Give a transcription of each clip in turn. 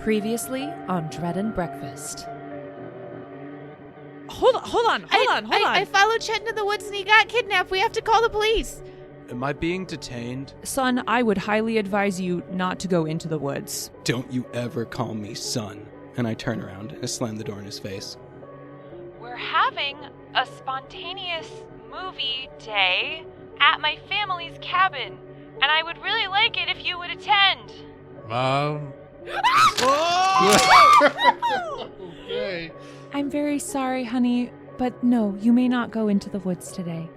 Previously on Dread and Breakfast. Hold on. I followed Chet into the woods and he got kidnapped. We have to call the police. Am I being detained? Son, I would highly advise you not to go into the woods. Don't you ever call me son. And I turn around and slam the door in his face. We're having a spontaneous movie day at my family's cabin, and I would really like it if you would attend. Mom? Okay. I'm very sorry, honey, but no, you may not go into the woods today.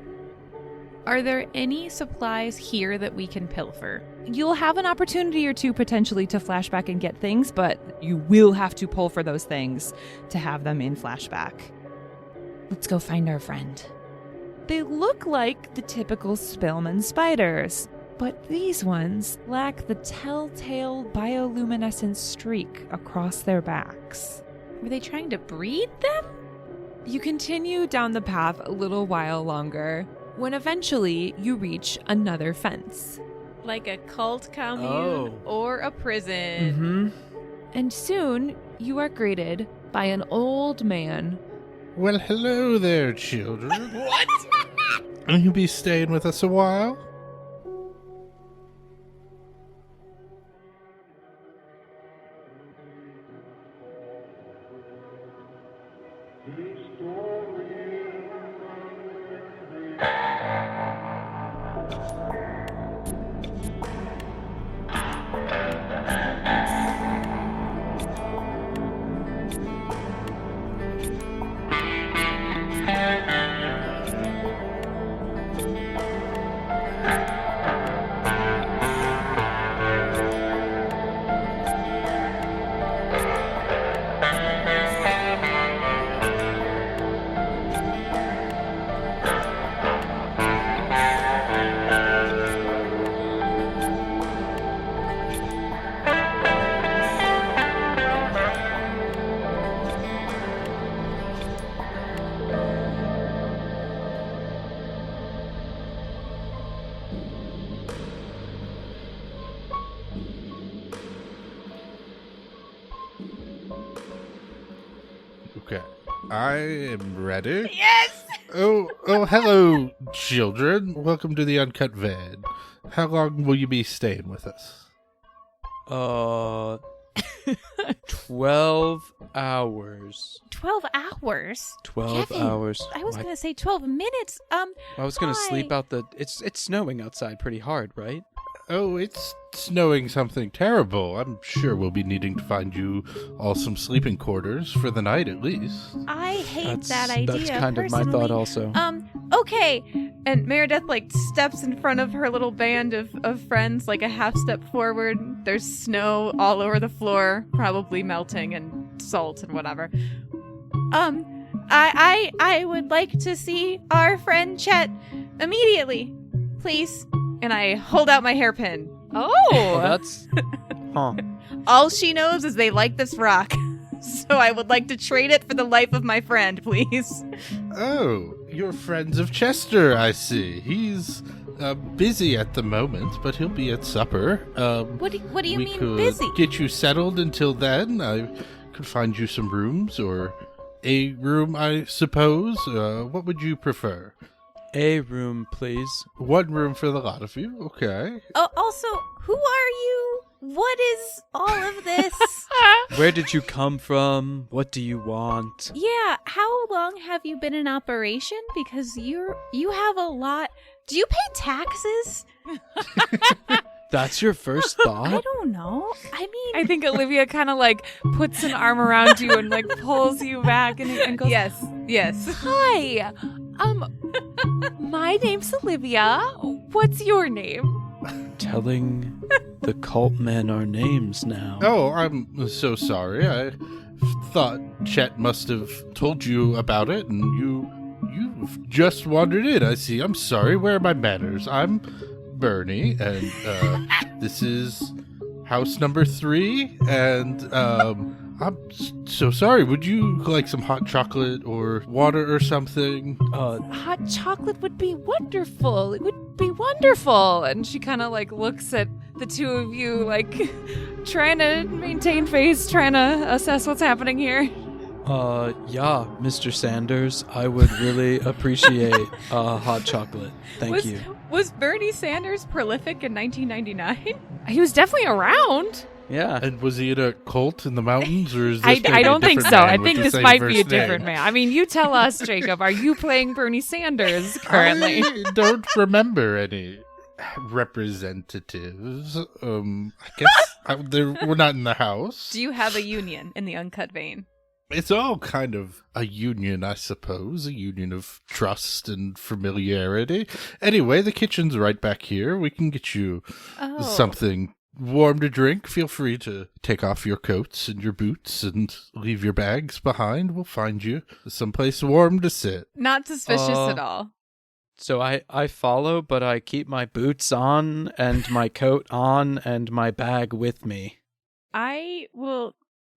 Are there any supplies here that we can pilfer? You'll have an opportunity or two potentially to flashback and get things, but you will have to pull for those things to have them in flashback. Let's go find our friend. They look like the typical Spillman spiders, but these ones lack the telltale bioluminescent streak across their backs. Were they trying to breed them? You continue down the path a little while longer, when eventually you reach another fence. Like a cult commune or a prison. Mm-hmm. And soon you are greeted by an old man. Well, hello there, children. What? Will you be staying with us a while? Okay, I am ready. Yes! Oh, hello, children. Welcome to the Uncut Van. How long will you be staying with us? 12 hours. 12 hours? 12 Kevin, hours. I was going to say 12 minutes. I was going to why? sleep out the... It's snowing outside pretty hard, right? Oh, it's snowing something terrible. I'm sure we'll be needing to find you all some sleeping quarters for the night at least. I hate that idea. That's kind of my thought also. Okay. And Meredith, steps in front of her little band of friends, a half step forward. There's snow all over the floor, probably melting, and salt and whatever. I would like to see our friend Chet immediately, please. And I hold out my hairpin. Oh, that's... Huh. All she knows is they like this rock. So I would like to trade it for the life of my friend, please. Oh, you're friends of Chester, I see. He's busy at the moment, but he'll be at supper. What do you mean could busy? Get you settled until then. I could find you some rooms, or a room, I suppose. What would you prefer? A room, please. One room for the lot of you. Okay. Also, who are you? What is all of this? Where did you come from? What do you want? Yeah, how long have you been in operation? Because you have a lot. Do you pay taxes? That's your first thought? I don't know. I think Olivia kind of puts an arm around you and pulls you back and goes, Yes. Hi, my name's Olivia. What's your name? Telling the cult men our names now. Oh, I'm so sorry. I thought Chet must have told you about it, and you've just wandered in, I see. I'm sorry. Where are my manners? I'm Bernie, and this is house number 3, and I'm so sorry. Would you like some hot chocolate or water or something? Hot chocolate would be wonderful. It would be wonderful. And she kind of looks at the two of you trying to maintain face, trying to assess what's happening here. Yeah, Mr. Sanders, I would really appreciate hot chocolate. Thank you. Was Bernie Sanders prolific in 1999? He was definitely around. Yeah. And was he in a cult in the mountains, or is this I gonna be a don't think different so. man I with think the this same might be a first name? different man. I mean, you tell us, Jacob. Are you playing Bernie Sanders currently? I don't remember any representatives. I guess we're not in the house. Do you have a union in the uncut vein? It's all kind of a union, I suppose. A union of trust and familiarity. Anyway, the kitchen's right back here. We can get you something warm to drink. Feel free to take off your coats and your boots and leave your bags behind. We'll find you someplace warm to sit. Not suspicious at all. So I follow, but I keep my boots on and my coat on and my bag with me. I will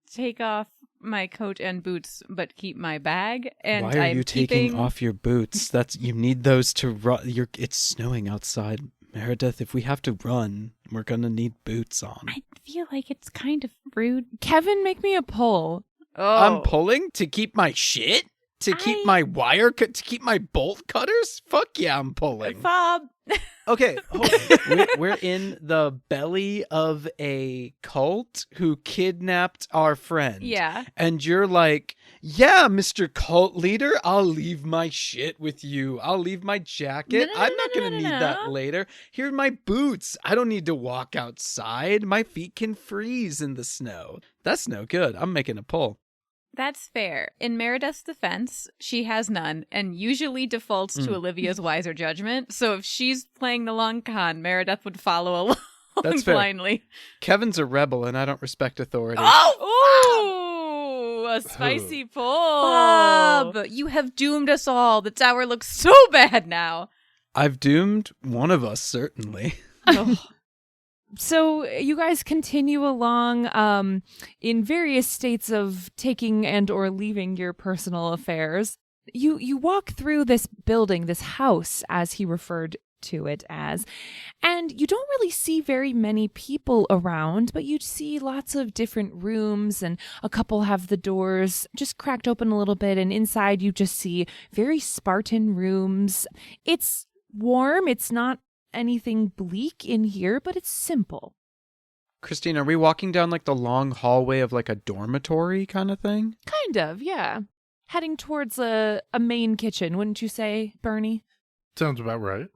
take off my coat and boots, but keep my bag. And Why are I'm you taking off your boots? You need those to run. It's snowing outside, Meredith. If we have to run, we're gonna need boots on. I feel like it's kind of rude. Kevin, make me a pull. Oh, I'm pulling to keep my shit? To keep my wire cut? To keep my bolt cutters? Fuck yeah, I'm pulling. Bob. Okay, hold on. We're in the belly of a cult who kidnapped our friend. Yeah. And you're like, yeah, Mr. Cult Leader, I'll leave my shit with you. I'll leave my jacket. I'm not going to need that later. Here are my boots. I don't need to walk outside. My feet can freeze in the snow. That's no good. I'm making a pull. That's fair. In Meredith's defense, she has none and usually defaults to Olivia's wiser judgment. So if she's playing the long con, Meredith would follow along That's fair. blindly. Kevin's a rebel and I don't respect authority. Oh! Ooh! A spicy pull. Bob, you have doomed us all. The tower looks so bad now. I've doomed one of us, certainly. So you guys continue along in various states of taking and or leaving your personal affairs. You walk through this building, this house, as he referred to it as, and you don't really see very many people around, but you see lots of different rooms, and a couple have the doors just cracked open a little bit, and inside you just see very Spartan rooms. It's warm. It's not anything bleak in here, but it's simple. Christine, are we walking down like the long hallway of like a dormitory kind of thing? Kind of, yeah. Heading towards a main kitchen, wouldn't you say, Bernie? Sounds about right.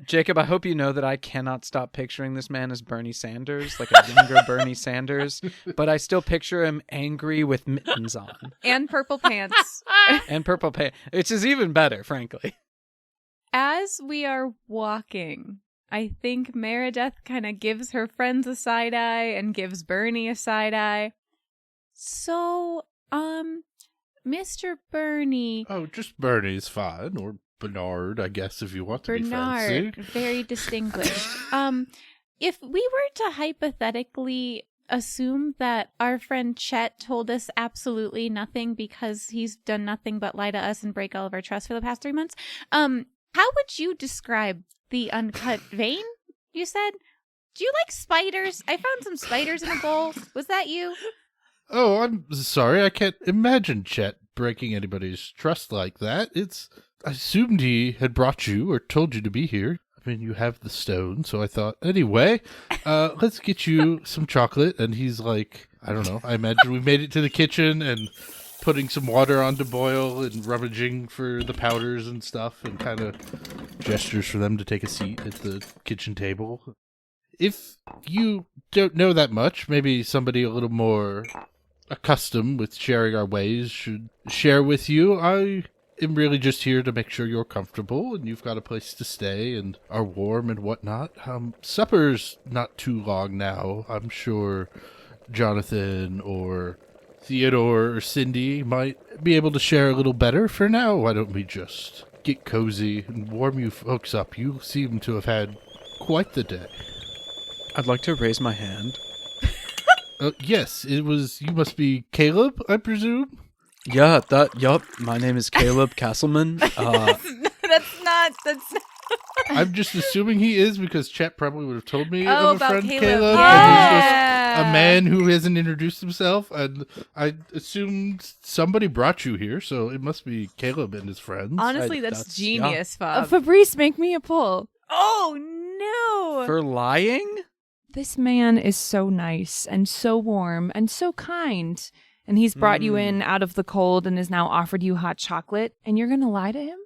Jacob, I hope you know that I cannot stop picturing this man as Bernie Sanders, like a younger Bernie Sanders, but I still picture him angry with mittens on. And purple pants. And purple pants, which is even better, frankly. As we are walking, I think Meredith kind of gives her friends a side eye and gives Bernie a side eye. So, Mr. Bernie. Oh, just Bernie's fine, or Bernard, I guess, if you want to be fancy. Bernard, very distinguished. If we were to hypothetically assume that our friend Chet told us absolutely nothing because he's done nothing but lie to us and break all of our trust for the past 3 months, how would you describe the uncut vein, you said? Do you like spiders? I found some spiders in a bowl. Was that you? Oh, I'm sorry. I can't imagine Chet breaking anybody's trust like that. I assumed he had brought you or told you to be here. I mean, you have the stone, so I thought, anyway, let's get you some chocolate. And he's like, I don't know. I imagine we made it to the kitchen and putting some water on to boil and rummaging for the powders and stuff, and kind of gestures for them to take a seat at the kitchen table. If you don't know that much, maybe somebody a little more accustomed with sharing our ways should share with you. I am really just here to make sure you're comfortable and you've got a place to stay and are warm and whatnot. Supper's not too long now. I'm sure Jonathan or Theodore or Cindy might be able to share a little better. For now, why don't we just get cozy and warm you folks up? You seem to have had quite the day. I'd like to raise my hand. Yes, it was. You must be Caleb, I presume? Yeah, yup. My name is Caleb Castleman. That's not. I'm just assuming he is because Chet probably would have told me Oh, of a about friend Caleb. Caleb. Yeah. And he's just a man who hasn't introduced himself, and I assumed somebody brought you here, so it must be Caleb and his friends. Honestly, that's genius, Fob. Fabrice, make me a pull. Oh, no. For lying? This man is so nice and so warm and so kind. And he's brought you in out of the cold and has now offered you hot chocolate. And you're going to lie to him?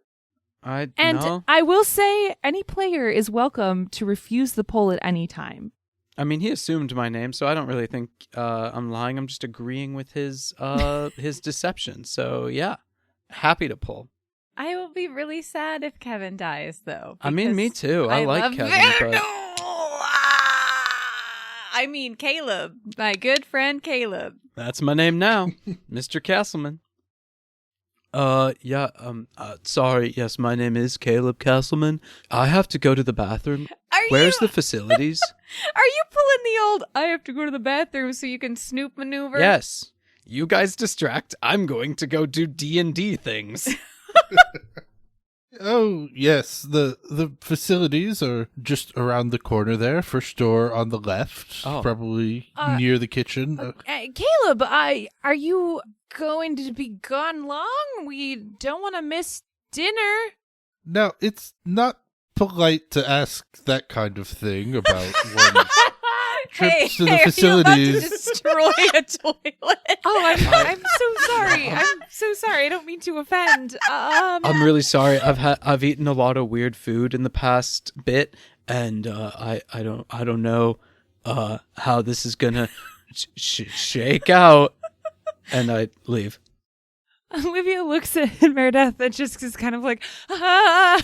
No. I will say any player is welcome to refuse the pull at any time. I mean, he assumed my name, so I don't really think I'm lying. I'm just agreeing with his deception. So, yeah, happy to pull. I will be really sad if Kevin dies, though. I mean, me too. I like love Kevin, but... I mean, Caleb. My good friend Caleb. That's my name now, Mr. Castleman. Sorry, yes, my name is Caleb Castleman. I have to go to the bathroom. Where's the facilities? Are you pulling the old, I have to go to the bathroom so you can snoop maneuver? Yes. You guys distract. I'm going to go do D&D things. Oh, yes, the facilities are just around the corner there. First door on the left, probably near the kitchen. Caleb, are you going to be gone long? We don't want to miss dinner. Now, it's not polite to ask that kind of thing about one's trips to the facilities. Are you about to destroy a toilet? Oh, I'm so sorry. I'm so sorry. I don't mean to offend. I'm really sorry. I've eaten a lot of weird food in the past bit, and I don't know how this is gonna shake out. And I leave. Olivia looks at Meredith and just is kind of like, ah.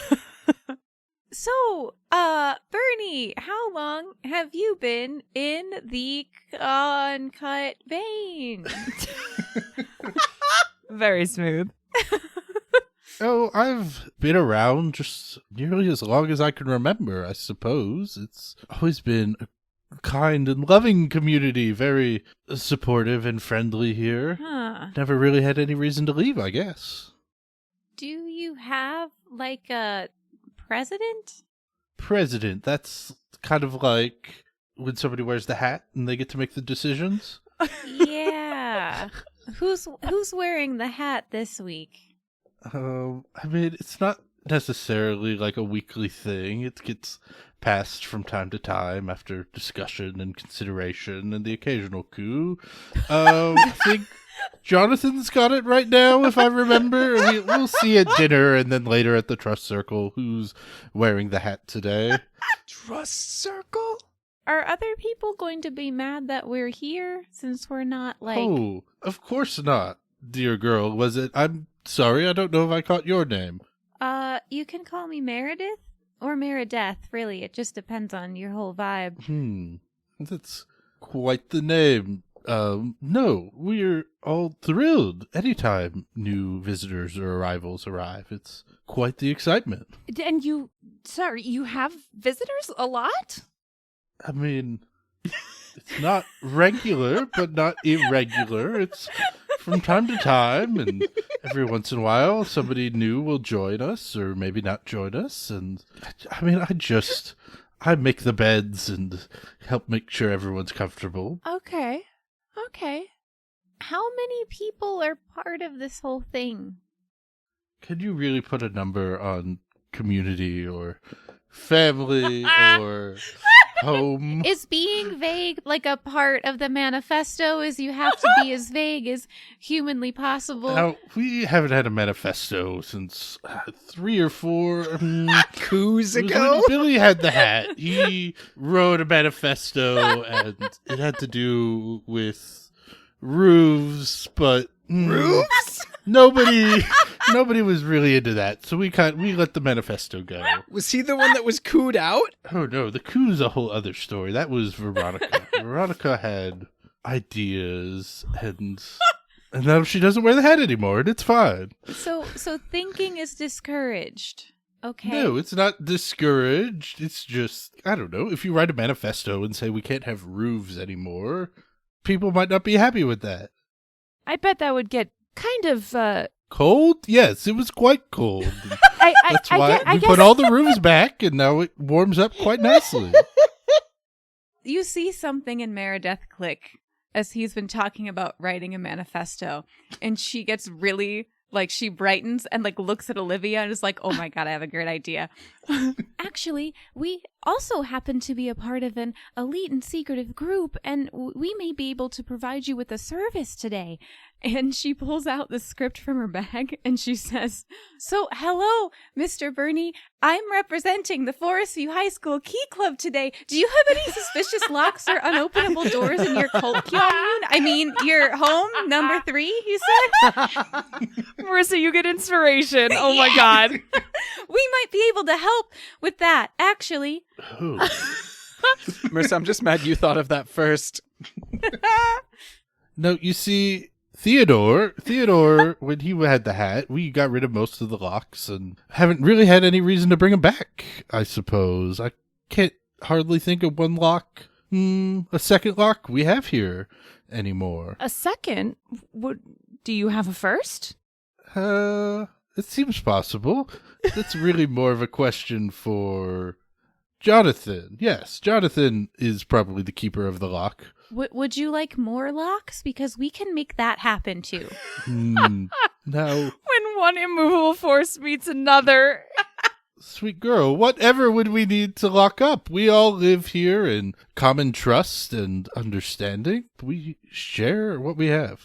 So, Bernie, how long have you been in the uncut vein? Very smooth. Oh, I've been around just nearly as long as I can remember, I suppose. It's always been a kind and loving community, very supportive and friendly here. Huh. Never really had any reason to leave, I guess. Do you have, like, a president? President, that's kind of like when somebody wears the hat and they get to make the decisions. Yeah. Who's wearing the hat this week? I mean, it's not necessarily like a weekly thing. It gets passed from time to time after discussion and consideration and the occasional coup. I think Jonathan's got it right now, if I remember. We'll see at dinner and then later at the trust circle who's wearing the hat today. Trust circle? Are other people going to be mad that we're here since we're not, like... Oh, of course not, dear girl. Was it? I'm sorry, I don't know if I caught your name. You can call me Meredith or Meredith, really. It just depends on your whole vibe. That's quite the name. No, we're all thrilled anytime new visitors or arrivals arrive. It's quite the excitement. And you have visitors a lot? I mean, it's not regular, but not irregular. It's from time to time, and every once in a while, somebody new will join us, or maybe not join us. And I mean, I make the beds and help make sure everyone's comfortable. Okay. How many people are part of this whole thing? Can you really put a number on community or family or home? Is being vague like a part of the manifesto? Is you have to be as vague as humanly possible? Now, we haven't had a manifesto since 3 or 4 coups it was ago? when Billy had the hat. He wrote a manifesto, and it had to do with roofs, but Roofs? Nobody was really into that, so we let the manifesto go. Was he the one that was cooed out? Oh no, the coup's a whole other story. That was Veronica. Veronica had ideas, and now she doesn't wear the hat anymore, and it's fine. So thinking is discouraged. Okay. No, it's not discouraged. It's just, I don't know, if you write a manifesto and say we can't have roofs anymore, people might not be happy with that. I bet that would get kind of cold? Yes, it was quite cold. That's why we guess put all the roofs back, and now it warms up quite nicely. You see something in Meredith click as he's been talking about writing a manifesto, and she gets really, like, she brightens and, like, looks at Olivia and is like, oh my God, I have a great idea. Actually, we also happen to be a part of an elite and secretive group, and we may be able to provide you with a service today. And she pulls out the script from her bag and she says, so, hello, Mr. Bernie. I'm representing the Forest View High School Key Club today. Do you have any suspicious locks or unopenable doors in your cult commune? I mean, your home, number 3, you said? Marissa, you get inspiration. Oh my God. We might be able to help with that, actually. Who? Marissa, I'm just mad you thought of that first. No, you see, Theodore, when he had the hat, we got rid of most of the locks and haven't really had any reason to bring him back, I suppose. I can't hardly think of one lock, a second lock we have here anymore. A second? Do you have a first? It seems possible. That's really more of a question for Jonathan. Yes, Jonathan is probably the keeper of the lock. Would you like more locks? Because we can make that happen too. No. When one immovable force meets another. Sweet girl, whatever would we need to lock up? We all live here in common trust and understanding. We share what we have.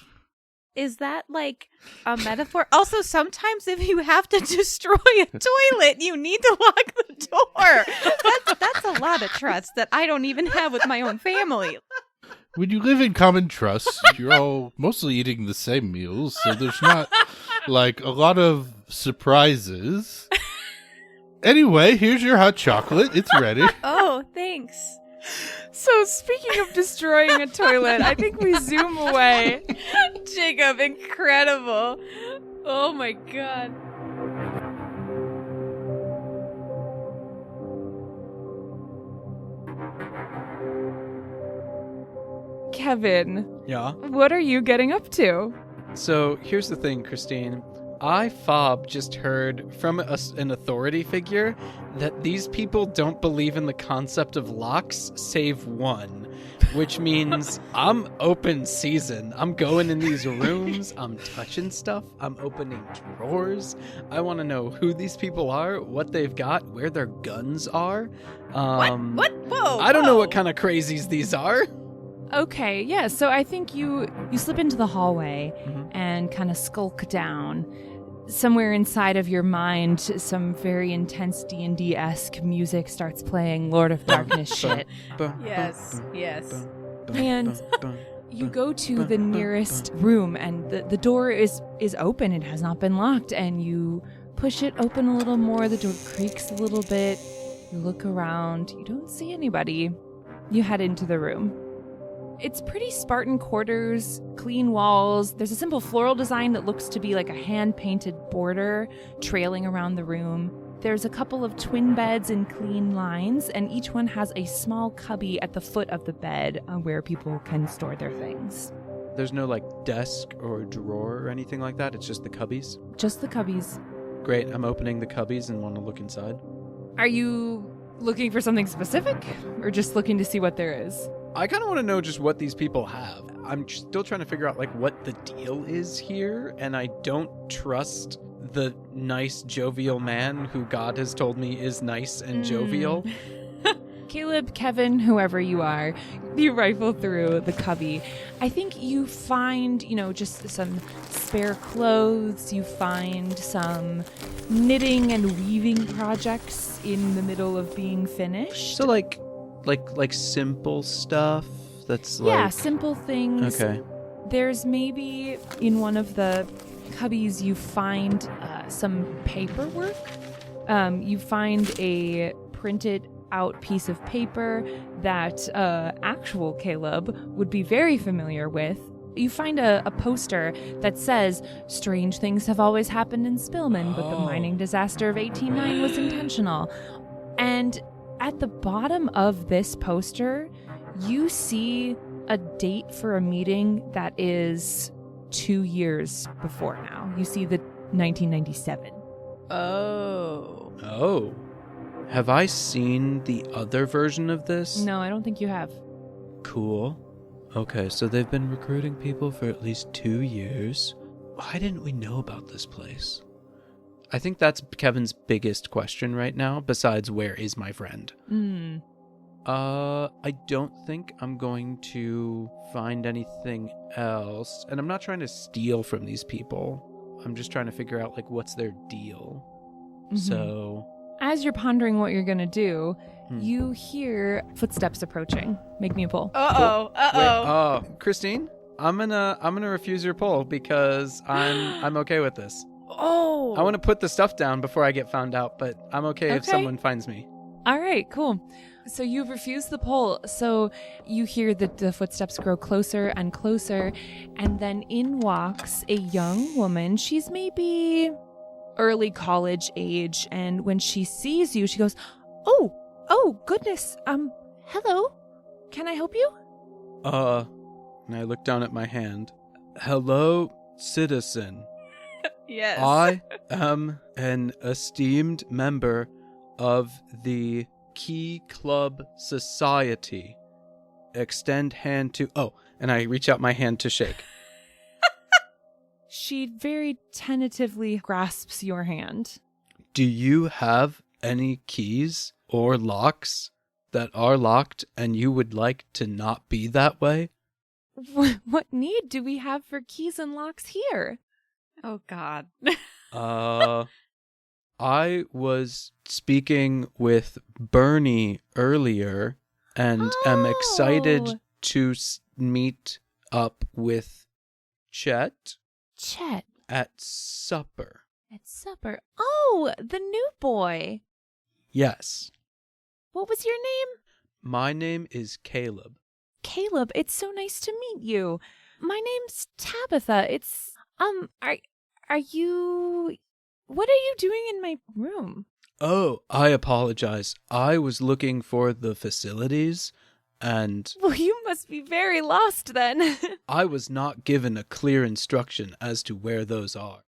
Is that like a metaphor? Also, sometimes if you have to destroy a toilet, you need to lock the door. That's a lot of trust that I don't even have with my own family. When you live in common trust, you're all mostly eating the same meals, so there's not, like, a lot of surprises. Anyway, here's your hot chocolate. It's ready. Oh, thanks. So, speaking of destroying a toilet, I think we zoom away. Jacob, incredible. Oh my God. Kevin, Yeah? what are you getting up to? So here's the thing, Christine. I, Fob, just heard from an authority figure that these people don't believe in the concept of locks save one, which means I'm open season. I'm going in these rooms. I'm touching stuff. I'm opening drawers. I want to know who these people are, what they've got, where their guns are. What? Whoa. I don't know what kind of crazies these are. Okay, yeah, so I think you slip into the hallway and kind of skulk down. Somewhere inside of your mind, some very intense D&D-esque music starts playing Lord of Darkness shit. Yes. And you go to the nearest room, and the door is open. It has not been locked, and you push it open a little more. The door creaks a little bit. You look around. You don't see anybody. You head into the room. It's pretty Spartan quarters, clean walls. There's a simple floral design that looks to be like a hand-painted border trailing around the room. There's a couple of twin beds in clean lines, and each one has a small cubby at the foot of the bed where people can store their things. There's no, like, desk or drawer or anything like that? It's just the cubbies? Just the cubbies. Great, I'm opening the cubbies and want to look inside. Are you looking for something specific, or just looking to see what there is? I kind of want to know just what these people have. I'm still trying to figure out, like, what the deal is here, and I don't trust the nice, jovial man who God has told me is nice and jovial. Caleb, Kevin, whoever you are, you rifle through the cubby. I think you find, just some spare clothes. You find some knitting and weaving projects in the middle of being finished. So, like simple stuff that's like... Yeah, simple things. Okay. There's maybe in one of the cubbies you find some paperwork. You find a printed out piece of paper that actual Caleb would be very familiar with. You find a poster that says, "Strange things have always happened in Spillman, but the mining disaster of 1809 was intentional." And at the bottom of this poster, you see a date for a meeting that is 2 years before now. You see the 1997. Oh. Have I seen the other version of this? No, I don't think you have. Cool. Okay, so they've been recruiting people for at least 2 years. Why didn't we know about this place? I think that's Kevin's biggest question right now, besides where is my friend? I don't think I'm going to find anything else. And I'm not trying to steal from these people. I'm just trying to figure out, like, what's their deal. So... As you're pondering what you're going to do, you hear footsteps approaching. Make me a pull. Christine, I'm gonna refuse your pull because I'm okay with this. Oh. I want to put the stuff down before I get found out, but I'm okay if someone finds me. All right, cool. So you've refused the pull. So you hear the footsteps grow closer and closer, and then in walks a young woman. She's maybe early college age, and when she sees you, she goes, oh goodness, hello, can I help you? And I look down at my hand. Hello, citizen. Yes. I am an esteemed member of the Key Club Society. Extend hand to... and I reach out my hand to shake. She very tentatively grasps your hand. Do you have any keys or locks that are locked and you would like to not be that way? What need do we have for keys and locks here? Oh, God. I was speaking with Bernie earlier and am excited to meet up with Chet. Chet. At supper. At supper. Oh, the new boy. Yes. What was your name? My name is Caleb. Caleb, it's so nice to meet you. My name's Tabitha. It's, are you... What are you doing in my room? Oh, I apologize. I was looking for the facilities and... Well, you must be very lost then. I was not given a clear instruction as to where those are.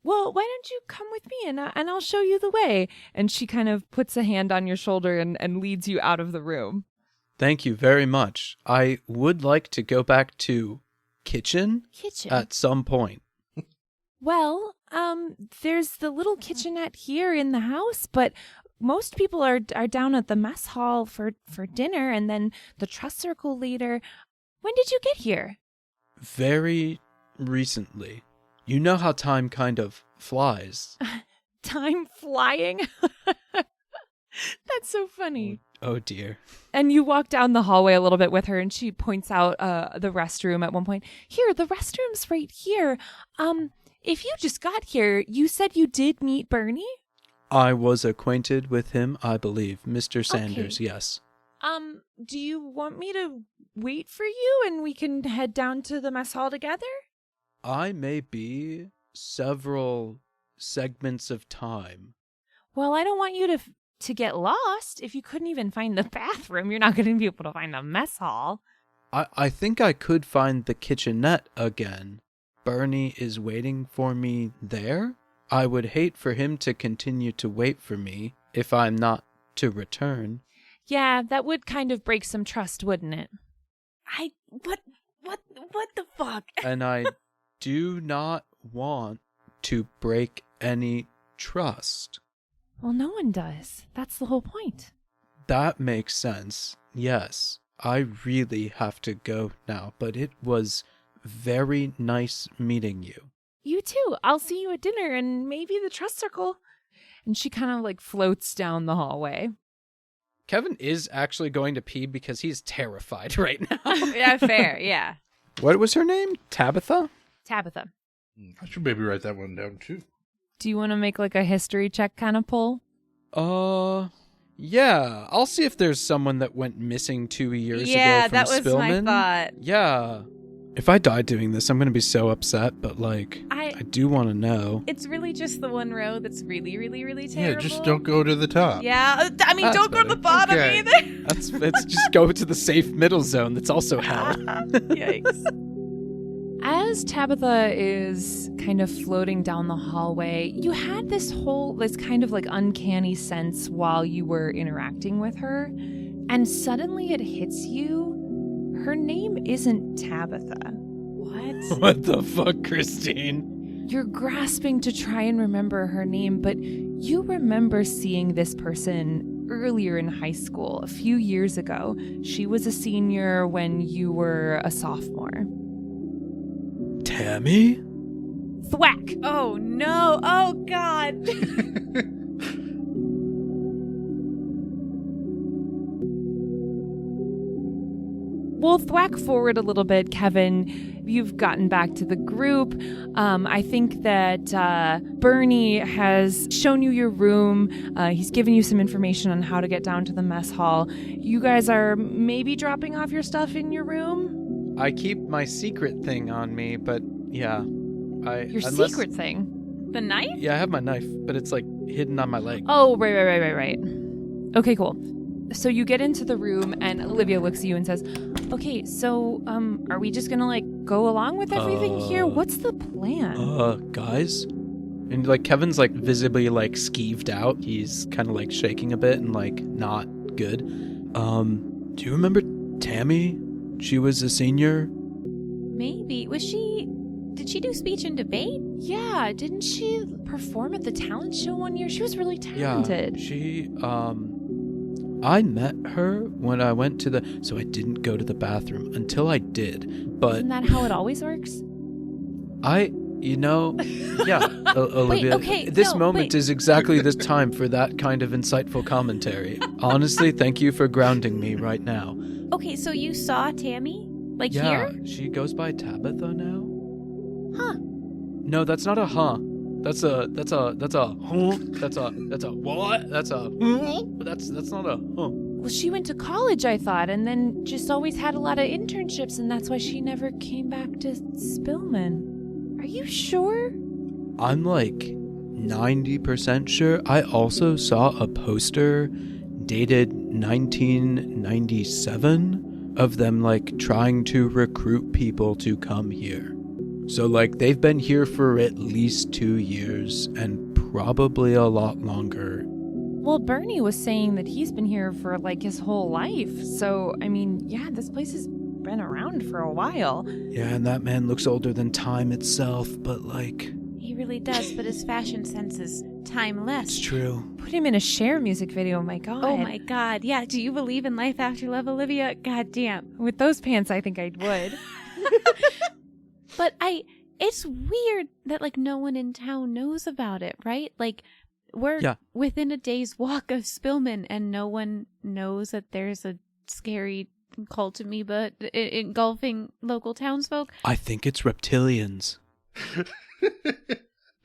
Well, why don't you come with me and I'll show you the way. And she kind of puts a hand on your shoulder and leads you out of the room. Thank you very much. I would like to go back to kitchen at some point. Well, there's the little kitchenette here in the house, but most people are down at the mess hall for dinner and then the trust circle later. When did you get here? Very recently. You know how time kind of flies. Time flying? That's so funny. Oh dear. And you walk down the hallway a little bit with her and she points out the restroom at one point. Here, the restroom's right here. If you just got here, you said you did meet Bernie? I was acquainted with him, I believe. Mr. Sanders, Okay. yes. Do you want me to wait for you and we can head down to the mess hall together? I may be several segments of time. Well, I don't want you to get lost. If you couldn't even find the bathroom, you're not going to be able to find the mess hall. I think I could find the kitchenette again. Bernie is waiting for me there? I would hate for him to continue to wait for me if I'm not to return. Yeah, that would kind of break some trust, wouldn't it? What the fuck? And I do not want to break any trust. Well, no one does. That's the whole point. That makes sense. Yes, I really have to go now, but it was very nice meeting you. You too. I'll see you at dinner and maybe the trust circle. And she kind of like floats down the hallway. Kevin is actually going to pee because he's terrified right now. Yeah, fair. Yeah. What was her name? Tabitha? Tabitha, I should maybe write that one down too. do you want to make like a history check kind of pull? Yeah. I'll see if there's someone that went missing 2 years ago Yeah, from that was Spillman. my thought. Yeah. If I die doing this, I'm going to be so upset, but like, I do want to know. It's really just the one row that's really, really, really terrible. Yeah, just don't go to the top. Yeah, I mean, That's don't go to the better. bottom Okay. either. Let's just go to the safe middle zone that's also hell. Yikes. As Tabitha is kind of floating down the hallway, you had this kind of like uncanny sense while you were interacting with her. And suddenly it hits you. her name isn't Tabitha. What? What the fuck, Christine? You're grasping to try and remember her name, but you remember seeing this person earlier in high school, a few years ago. She was a senior when you were a sophomore. Tammy? Thwack! Oh no! Oh god! We'll thwack forward a little bit, Kevin. You've gotten back to the group. I think that Bernie has shown you your room. He's given you some information on how to get down to the mess hall. You guys are maybe dropping off your stuff in your room? I keep my secret thing on me, but yeah. Your secret thing? The knife? Yeah, I have my knife, but it's like hidden on my leg. Oh, right. Okay, cool. So you get into the room and Olivia looks at you and says, okay, so are we just gonna like go along with everything here? What's the plan? Guys? And like Kevin's like visibly like skeeved out. He's kind of like shaking a bit and like not good. Do you remember Tammy? She was a senior. Maybe. Did she do speech and debate? Yeah, didn't she perform at the talent show one year? She was really talented. Yeah, she, I met her when I went to so I didn't go to the bathroom until I did, but... Isn't that how it always works? Yeah, Olivia, this moment is exactly the time for that kind of insightful commentary. Honestly, thank you for grounding me right now. Okay, so you saw Tammy? Like Yeah, here? she goes by Tabitha now. Huh. No, that's not a huh. That's a huh. That's a what? That's not a huh. Well, she went to college, I thought, and then just always had a lot of internships, and that's why she never came back to Spillman. Are you sure? I'm like 90% sure. I also saw a poster dated 1997 of them like trying to recruit people to come here. So like they've been here for at least 2 years and probably a lot longer. Well, Bernie was saying that he's been here for like his whole life. So, I mean, yeah, this place has been around for a while. Yeah, and that man looks older than time itself, but like... He really does, but his fashion sense is timeless. It's true. Put him in a Cher music video, my God. Oh my God. Yeah, do you believe in life after love, Olivia? God damn. With those pants, I think I would. But it's weird that like no one in town knows about it, right? Like we're within a day's walk of Spillman and no one knows that there's a scary cult amoeba engulfing local townsfolk. I think it's reptilians.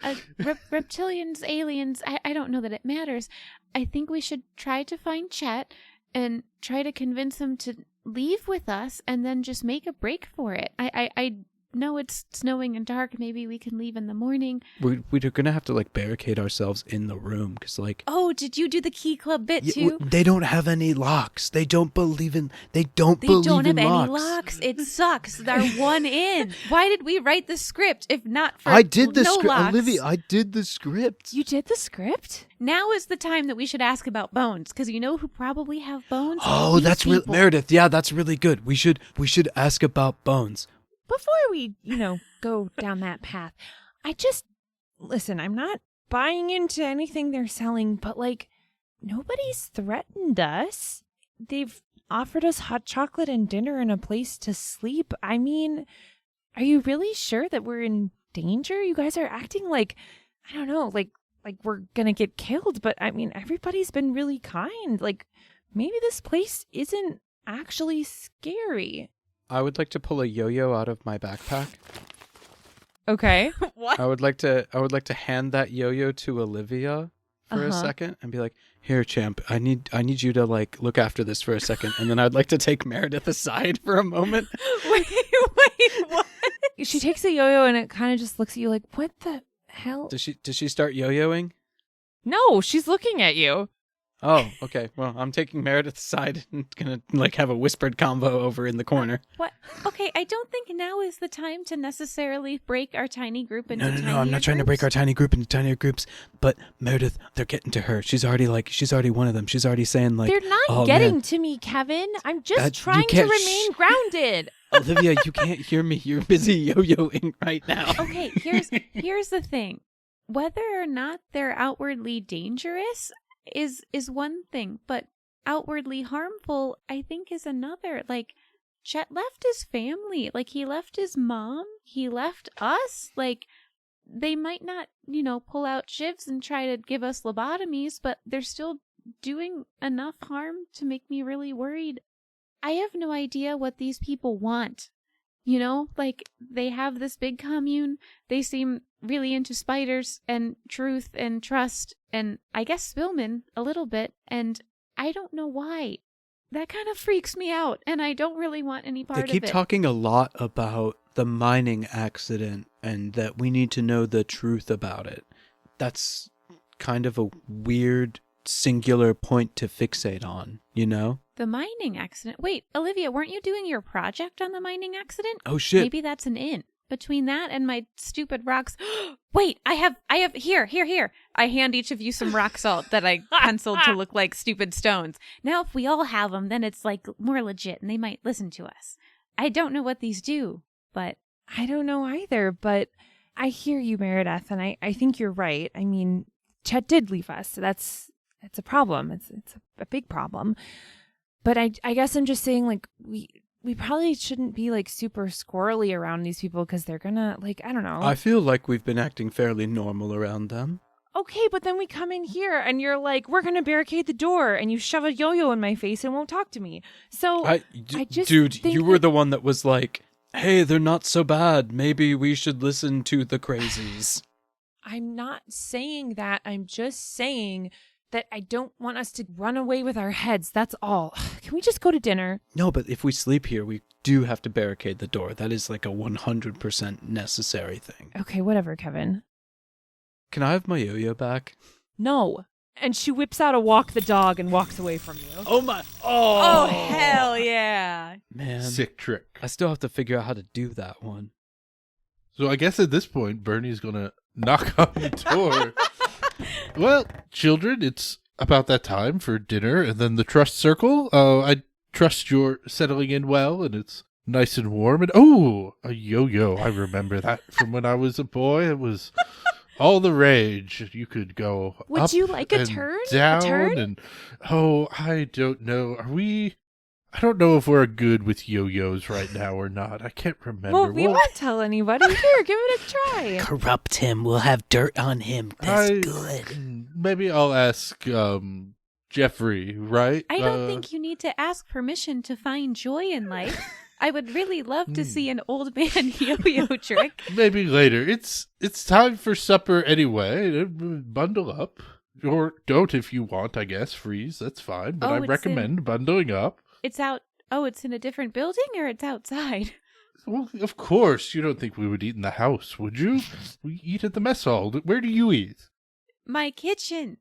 Reptilians, aliens, I don't know that it matters. I think we should try to find Chet and try to convince him to leave with us and then just make a break for it. I know it's snowing and dark. Maybe we can leave in the morning. We're gonna have to like barricade ourselves in the room because like... Oh, did you do the key club bit too? They don't have any locks. They don't believe in locks. They don't have any locks. It sucks. They're one in. Why did we write the script if not for I did the script, locks? Olivia. I did the script. You did the script? Now is the time that we should ask about bones, because you know who probably have bones? Oh, These that's people. Meredith. Yeah, that's really good. We should ask about bones. Before we, go down that path, listen, I'm not buying into anything they're selling, but like, nobody's threatened us. They've offered us hot chocolate and dinner and a place to sleep. I mean, are you really sure that we're in danger? You guys are acting like, I don't know, like we're gonna get killed, but I mean, everybody's been really kind. Like, maybe this place isn't actually scary. I would like to pull a yo-yo out of my backpack. Okay. What? I would like to hand that yo-yo to Olivia for a second and be like, "Here, champ, I need you to like look after this for a second." And then I'd like to take Meredith aside for a moment. Wait, what? She takes the yo-yo and it kind of just looks at you like, "What the hell?" Does she start yo-yoing? No, she's looking at you. Oh, okay. Well, I'm taking Meredith aside and gonna have a whispered convo over in the corner. What? Okay, I don't think now is the time to necessarily break our tiny group into No, I'm not trying to break groups. our tiny group into tinier groups. But Meredith, they're getting to her. She's already one of them. She's already saying They're not oh, getting man. to me, Kevin. I'm just You trying to can't remain grounded. Olivia, you can't hear me. You're busy yo-yoing right now. Okay, here's the thing. Whether or not they're outwardly dangerous is one thing, but outwardly harmful, I think, is another. Like, Chet left his family. Like, he left his mom. He left us. Like, they might not, pull out shivs and try to give us lobotomies, but they're still doing enough harm to make me really worried. I have no idea what these people want. They have this big commune. They seem really into spiders and truth and trust, and I guess Spillman a little bit, and I don't know why. That kind of freaks me out, and I don't really want any part of it. They keep talking a lot about the mining accident and that we need to know the truth about it. That's kind of a weird, singular point to fixate on, The mining accident. Wait, Olivia, weren't you doing your project on the mining accident? Oh, shit. Maybe that's an in. Between that and my stupid rocks. Wait, I have here. I hand each of you some rock salt that I penciled to look like stupid stones. Now, if we all have them, then it's more legit and they might listen to us. I don't know what these do, but I don't know either, but I hear you, Meredith, and I think you're right. I mean, Chet did leave us, so it's a problem. It's a big problem. But I guess I'm just saying, we probably shouldn't be super squirrely around these people because they're gonna I don't know. I feel like we've been acting fairly normal around them. Okay, but then we come in here and you're like, we're gonna barricade the door, and you shove a yo-yo in my face and won't talk to me. So I just dude, think you were the one that was like, hey, they're not so bad. Maybe we should listen to the crazies. I'm not saying that. I'm just saying that I don't want us to run away with our heads. That's all. Can we just go to dinner? No, but if we sleep here, we do have to barricade the door. That is a 100% necessary thing. Okay, whatever, Kevin. Can I have my yo-yo back? No. And she whips out a walk the dog and walks away from you. Oh my! Oh, hell yeah. Man. Sick trick. I still have to figure out how to do that one. So I guess at this point, Bernie's gonna knock on the door. Well, children, it's about that time for dinner and then the trust circle. I trust you're settling in well and it's nice and warm. And a yo-yo. I remember that from when I was a boy. It was all the rage. You could go Would up you like a and turn? down A turn? and I don't know. I don't know if we're good with yo-yos right now or not. I can't remember. Well, we won't tell anybody. Here, give it a try. Corrupt him. We'll have dirt on him. That's good. Maybe I'll ask Jeffrey, right? I don't think you need to ask permission to find joy in life. I would really love to see an old man yo-yo trick. Maybe later. It's time for supper anyway. Bundle up. Or don't if you want, I guess. Freeze, that's fine. But I recommend bundling up. It's out. Oh, it's in a different building or it's outside? Well, of course. You don't think we would eat in the house, would you? We eat at the mess hall. Where do you eat? My kitchen.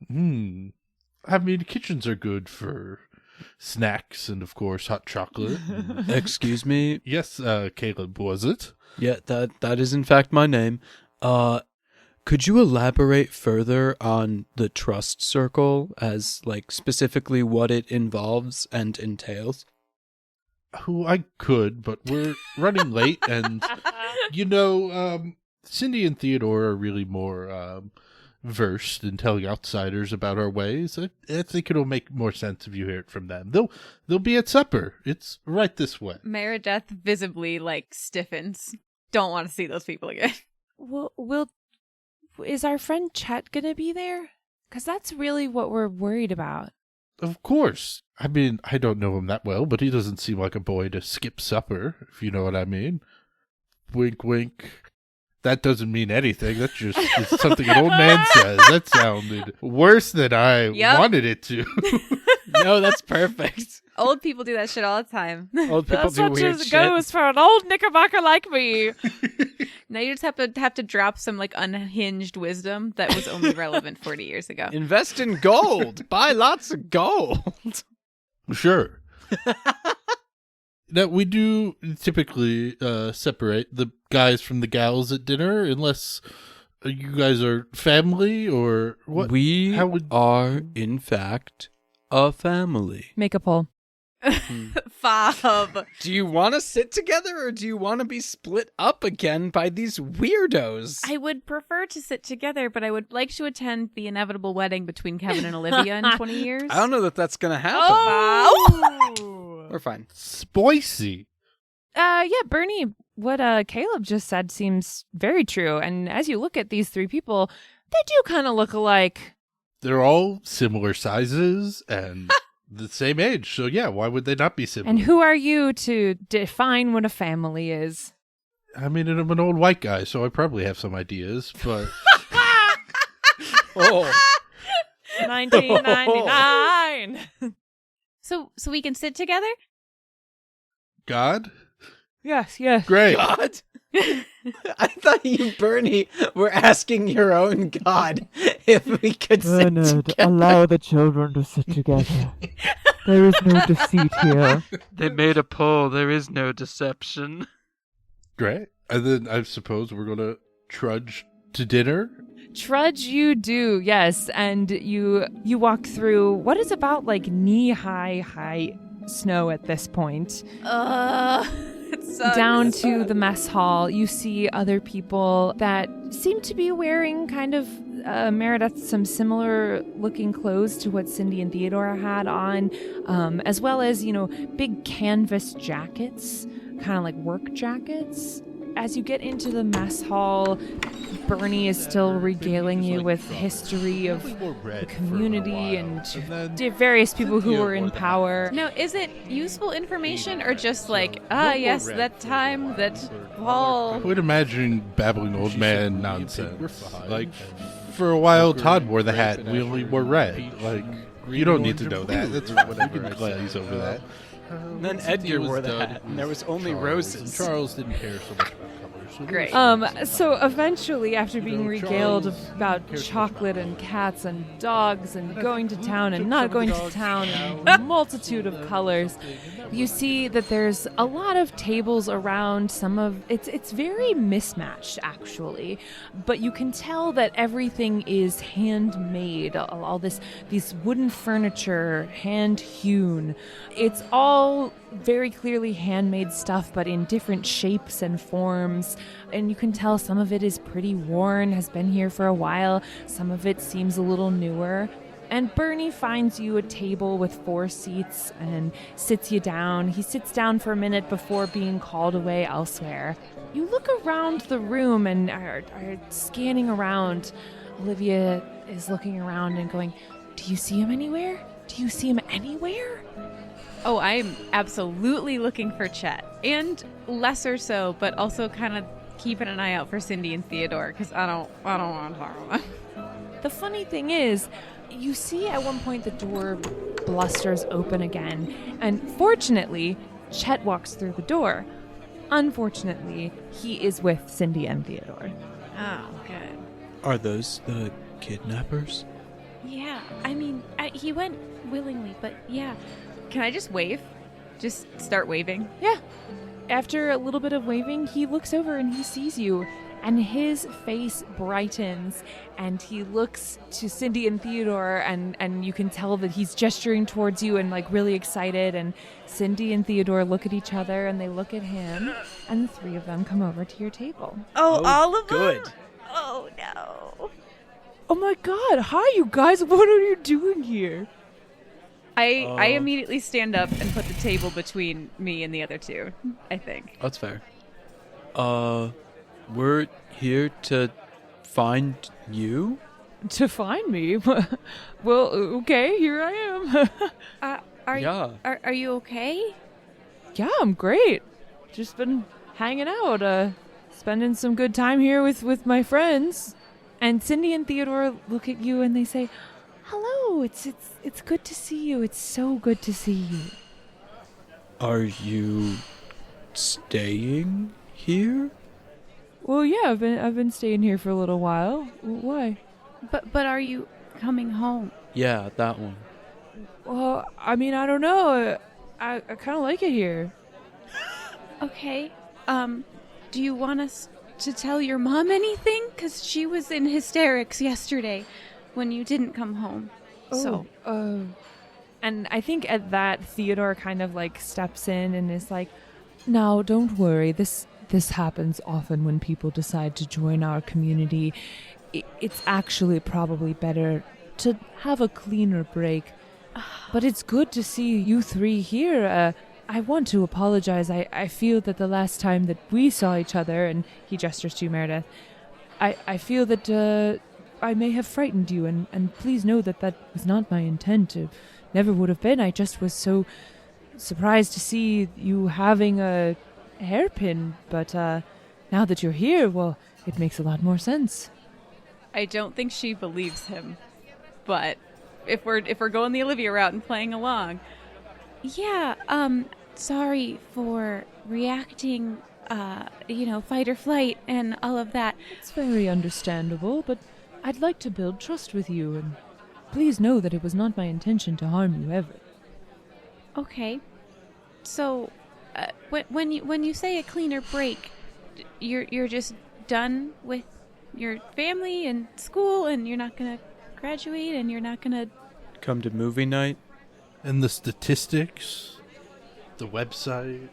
I mean, kitchens are good for snacks and, of course, hot chocolate. Excuse me? Yes, Caleb, was it? Yeah, that is in fact my name. Could you elaborate further on the trust circle as, specifically what it involves and entails? I could, but we're running late, and, Cindy and Theodore are really more versed in telling outsiders about our ways. I think it'll make more sense if you hear it from them. They'll be at supper. It's right this way. Meredith visibly, stiffens. Don't want to see those people again. Is our friend Chet gonna be there? Because that's really what we're worried about. Of course. I mean, I don't know him that well, but he doesn't seem like a boy to skip supper, if you know what I mean. Wink, wink. That doesn't mean anything. That's just it's something an old man says. That sounded worse than I wanted it to. No, that's perfect. Old people do that shit all the time. Old people That's do what weird just shit. goes for an old knickerbocker like me. Now you just have to drop some like unhinged wisdom that was only relevant 40 years ago. Invest in gold. Buy lots of gold. Sure. Now, we do typically separate the guys from the gals at dinner, unless you guys are family or what? We How would- are, in fact, a family. Make a poll. Fob. Do you want to sit together or do you want to be split up again by these weirdos? I would prefer to sit together, but I would like to attend the inevitable wedding between Kevin and Olivia in 20 years. I don't know that that's going to happen. Oh! We're fine. Spicy. Yeah, Bernie, what Caleb just said seems very true. And as you look at these three people, they do kind of look alike. They're all similar sizes and the same age. So, yeah, why would they not be similar? And who are you to define what a family is? I mean, I'm an old white guy, so I probably have some ideas, but... Oh. 1999. So we can sit together? God? Yes. Great. God? I thought you, Bernie, were asking your own God if we could sit together. allow the children to sit together. There is no deceit here. They made a poll. There is no deception. Great. And then I suppose we're going to trudge to dinner. Trudge you do, yes. And you walk through what is about like knee-high snow at this point. It sucks. Down to the mess hall, you see other people that seem to be wearing kind of, Meredith, some similar looking clothes to what Cindy and Theodora had on, as well as, big canvas jackets, kind of like work jackets. As you get into the mess hall, Bernie is still regaling you with history of the community and various people who were in power. Now, is it useful information or just like, yes, that time that Paul... I would imagine babbling old man nonsense. Like, for a while, Todd wore the hat and we only wore red. Like, you don't need to know that. That's whatever. You can glaze over that. And then Edgar wore the hat, and there was only roses. Charles didn't care so much about colors. So Great. So eventually, after being regaled about chocolate and cats and dogs and going to town and not going to town and a multitude of colors, you see that there's a lot of tables around. It's very mismatched, actually, but you can tell that everything is handmade. All these wooden furniture, hand hewn. It's all very clearly handmade stuff, but in different shapes and forms. And you can tell some of it is pretty worn, has been here for a while. Some of it seems a little newer. And Bernie finds you a table with 4 seats and sits you down. He sits down for a minute before being called away elsewhere. You look around the room and are scanning around. Olivia is looking around and going, "Do you see him anywhere? Do you see him anywhere?" Oh, I'm absolutely looking for Chet. And lesser so, but also kind of keeping an eye out for Cindy and Theodore, because I don't want to talk about them. The funny thing is, you see at one point the door blusters open again, and fortunately, Chet walks through the door. Unfortunately, he is with Cindy and Theodore. Oh, good. Are those the kidnappers? Yeah, I mean, he went willingly, but yeah. Can I just wave? Just start waving? Yeah. After a little bit of waving, he looks over and he sees you, and his face brightens, and he looks to Cindy and Theodore, and you can tell that he's gesturing towards you and like really excited. And Cindy and Theodore look at each other and they look at him, and the 3 of them come over to your table. Oh, all of them? Good. Oh, no. Oh my God! Hi, you guys! What are you doing here? I immediately stand up and put the table between me and the other 2, I think. That's fair. We're here to find you? To find me? Well, okay, here I am. Are you okay? Yeah, I'm great. Just been hanging out, spending some good time here with my friends. And Cindy and Theodore look at you and they say, hello, it's good to see you. It's so good to see you. Are you staying here? Well, yeah, I've been staying here for a little while. Why? But are you coming home? Yeah, that one. Well, I mean, I don't know. I kind of like it here. Okay. Do you want us to tell your mom anything? 'Cause she was in hysterics yesterday when you didn't come home. And I think at that, Theodore kind of like steps in and is like, now, don't worry. This happens often when people decide to join our community. It's actually probably better to have a cleaner break. But it's good to see you three here. I want to apologize. I feel that the last time that we saw each other, and he gestures to you, Meredith, I feel that I may have frightened you, and please know that was not my intent. It never would have been. I just was so surprised to see you having a hairpin, but now that you're here, well, it makes a lot more sense. I don't think she believes him, but if we're going the Olivia route and playing along. Yeah, sorry for reacting, fight or flight and all of that. It's very understandable, but I'd like to build trust with you, and please know that it was not my intention to harm you ever. Okay. So, when you say a cleaner break, you're just done with your family and school, and you're not gonna graduate, and you're not gonna come to movie night, and the statistics, the website.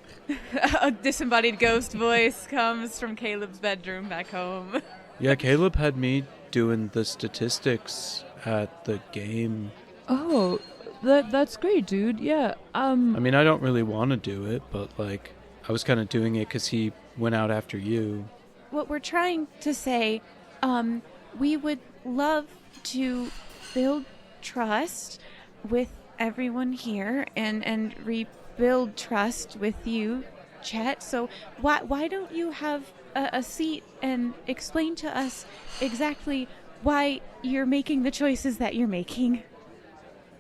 A disembodied ghost voice comes from Caleb's bedroom back home. Yeah, Caleb had me doing the statistics at the game. Oh, that's great, dude. Yeah. I mean, I don't really want to do it, but like, I was kind of doing it because he went out after you. What we're trying to say, we would love to build trust with everyone here and rebuild trust with you, Chet. So why don't you have a seat and explain to us exactly why you're making the choices that you're making?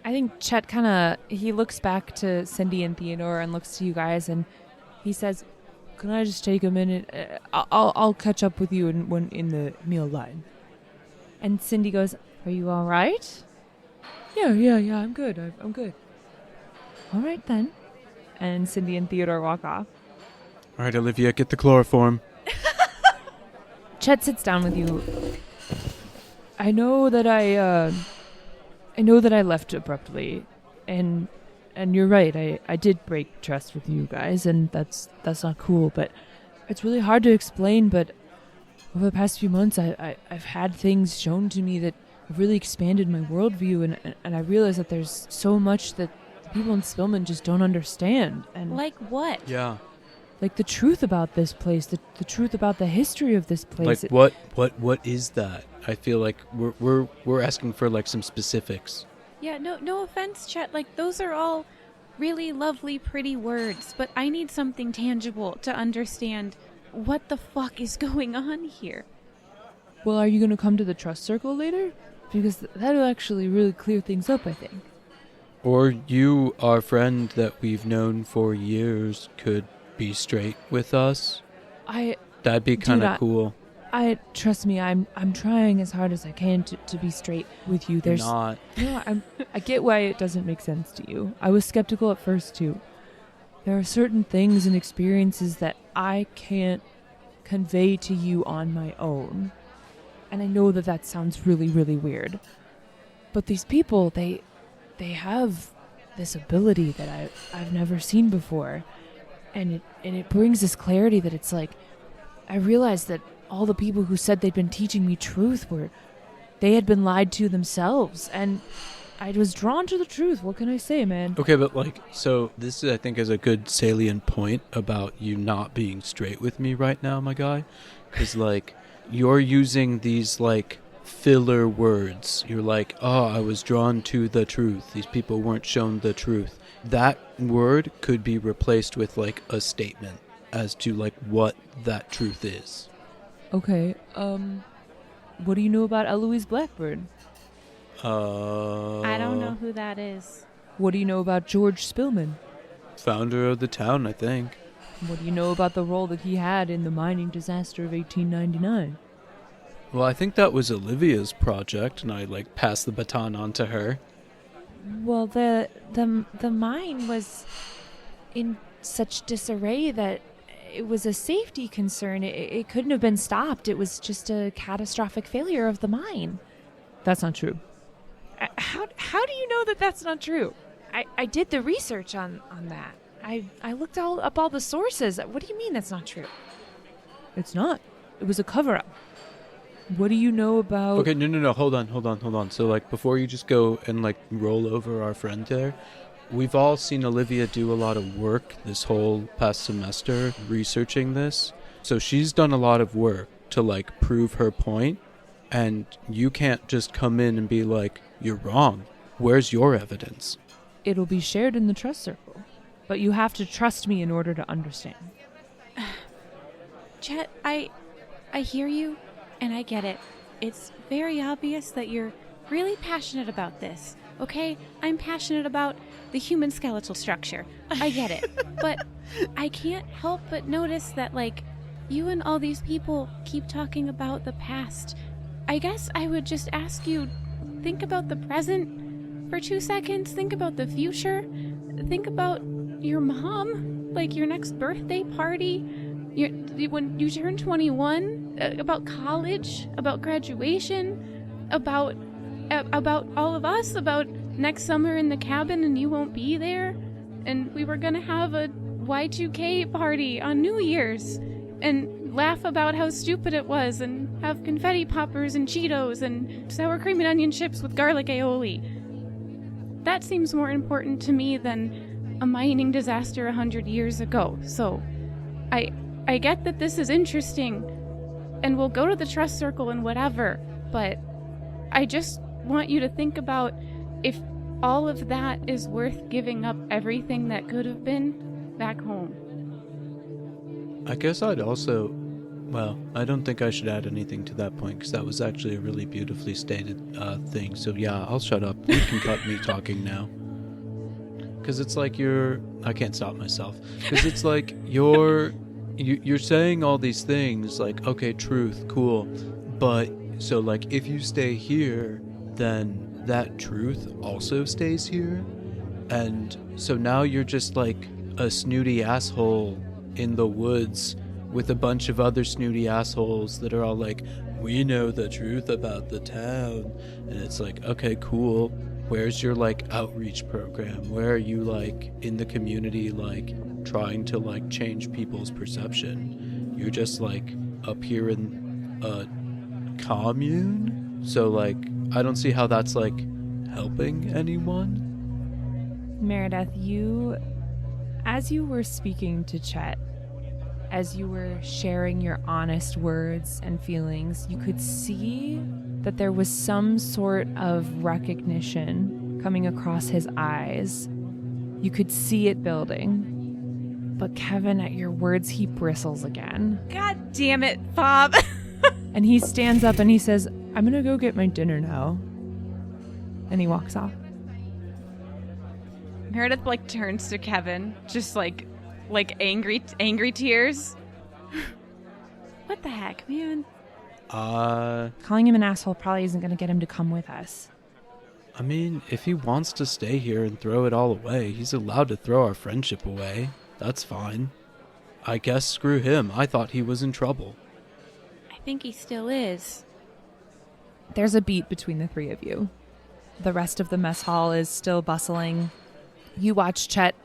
I think Chet he looks back to Cindy and Theodore and looks to you guys and he says, can I just take a minute? I'll catch up with you in the meal line. And Cindy goes, are you all right? Yeah, I'm good. I'm good. All right, then. And Cindy and Theodore walk off. All right, Olivia, get the chloroform. Chet sits down with you. I know that I left abruptly, and you're right. I did break trust with you guys, and that's not cool. But it's really hard to explain. But over the past few months, I've had things shown to me that have really expanded my worldview, and I realize that there's so much that the people in Spillman just don't understand. And like what? Yeah. Like the truth about this place, the truth about the history of this place. Like what is that? I feel like we're asking for like some specifics. Yeah, no offense, Chet. Like those are all really lovely, pretty words, but I need something tangible to understand what the fuck is going on here. Well, are you going to come to the trust circle later? Because that'll actually really clear things up, I think. Or you, our friend that we've known for years, could be straight with us. That'd be kind of cool. Trust me, I'm trying as hard as I can to be straight with you. There's not. No, I get why it doesn't make sense to you. I was skeptical at first too. There are certain things and experiences that I can't convey to you on my own. And I know that sounds really, really weird. But these people, they have this ability that I've never seen before. And it brings this clarity that it's like, I realized that all the people who said they'd been teaching me truth they had been lied to themselves. And I was drawn to the truth. What can I say, man? Okay, but like, so this I think is a good salient point about you not being straight with me right now, my guy. Is like, you're using these like filler words. You're like, oh, I was drawn to the truth. These people weren't shown the truth. That word could be replaced with like a statement as to like what that truth is. Okay, what do you know about Eloise Blackbird? I don't know who that is. What do you know about George Spillman? Founder of the town, I think. What do you know about the role that he had in the mining disaster of 1899? Well, I think that was Olivia's project, and I, passed the baton on to her. Well, the mine was in such disarray that it was a safety concern. It couldn't have been stopped. It was just a catastrophic failure of the mine. That's not true. How do you know that that's not true? I did the research on that. I looked up all the sources. What do you mean that's not true? It's not. It was a cover-up. What do you know about... Okay, no, hold on. So, before you just go and, roll over our friend there, we've all seen Olivia do a lot of work this whole past semester researching this. So she's done a lot of work to, prove her point, and you can't just come in and be like, you're wrong. Where's your evidence? It'll be shared in the trust circle. But you have to trust me in order to understand. Chet, I hear you, and I get it. It's very obvious that you're really passionate about this, okay? I'm passionate about the human skeletal structure. I get it. But I can't help but notice that, you and all these people keep talking about the past. I guess I would just ask you, think about the present for 2 seconds. Think about the future. Think about your mom, your next birthday party, when you turn 21, about college, about graduation, about all of us, about next summer in the cabin and you won't be there, and we were gonna have a Y2K party on New Year's, and laugh about how stupid it was, and have confetti poppers and Cheetos and sour cream and onion chips with garlic aioli. That seems more important to me than a mining disaster 100 years ago. So, I get that this is interesting, and we'll go to the trust circle and whatever, but I just want you to think about if all of that is worth giving up everything that could have been back home. I guess I'd also... Well, I don't think I should add anything to that point, because that was actually a really beautifully stated thing. So yeah, I'll shut up. You can cut me talking now. Because it's you're... I can't stop myself. Because it's you're saying all these things, okay, truth, cool. But, so, if you stay here, then that truth also stays here? And so now you're just, a snooty asshole in the woods with a bunch of other snooty assholes that are all we know the truth about the town. And it's okay, cool. Where's your, outreach program? Where are you, in the community, trying to, change people's perception? You're just, up here in a commune? So, I don't see how that's, helping anyone. Meredith, as you were speaking to Chet, as you were sharing your honest words and feelings, you could see that there was some sort of recognition coming across his eyes. You could see it building. But Kevin, at your words, he bristles again. God damn it, Bob. And he stands up and he says, I'm gonna go get my dinner now. And he walks off. Meredith turns to Kevin, just angry tears. What the heck, man? Calling him an asshole probably isn't going to get him to come with us. I mean, if he wants to stay here and throw it all away, he's allowed to throw our friendship away. That's fine. I guess screw him. I thought he was in trouble. I think he still is. There's a beat between the three of you. The rest of the mess hall is still bustling. You watch Chet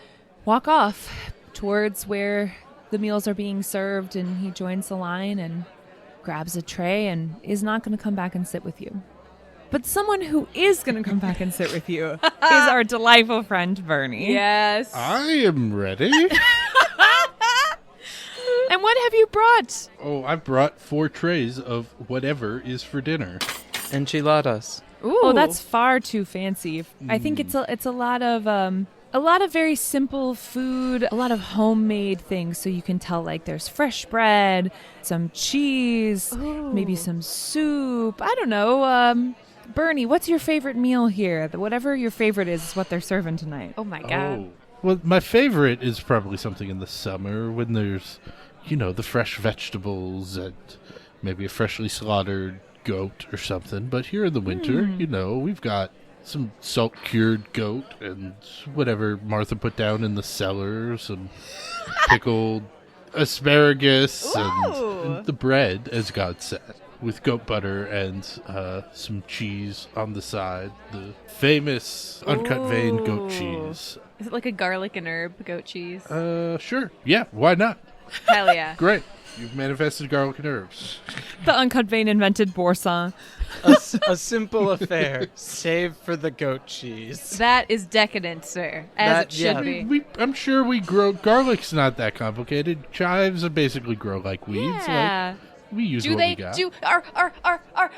walk off towards where the meals are being served, and he joins the line and grabs a tray and is not going to come back and sit with you. But someone who is going to come back and sit with you is our delightful friend, Bernie. Yes. I am ready. And what have you brought? Oh, I brought 4 trays of whatever is for dinner. Enchiladas. Ooh. Oh, that's far too fancy. I think it's a lot of A lot of very simple food, a lot of homemade things. So you can tell, like, there's fresh bread, some cheese, maybe some soup. I don't know. Bernie, what's your favorite meal here? Whatever your favorite is what they're serving tonight. Oh my god. Oh. Well, my favorite is probably something in the summer when there's, the fresh vegetables and maybe a freshly slaughtered goat or something. But here in the winter, we've got some salt-cured goat and whatever Martha put down in the cellar, some pickled asparagus and the bread, as God said, with goat butter and some cheese on the side. The famous uncut vein goat cheese. Is it like a garlic and herb goat cheese? Sure. Yeah, why not? Hell yeah. Great. You've manifested garlic and herbs. The uncut vein invented Borsan. A simple affair, save for the goat cheese. That is decadent, sir. As it should be. I'm sure we grow. Garlic's not that complicated. Chives basically grow like weeds. Yeah. Like, we use what we got.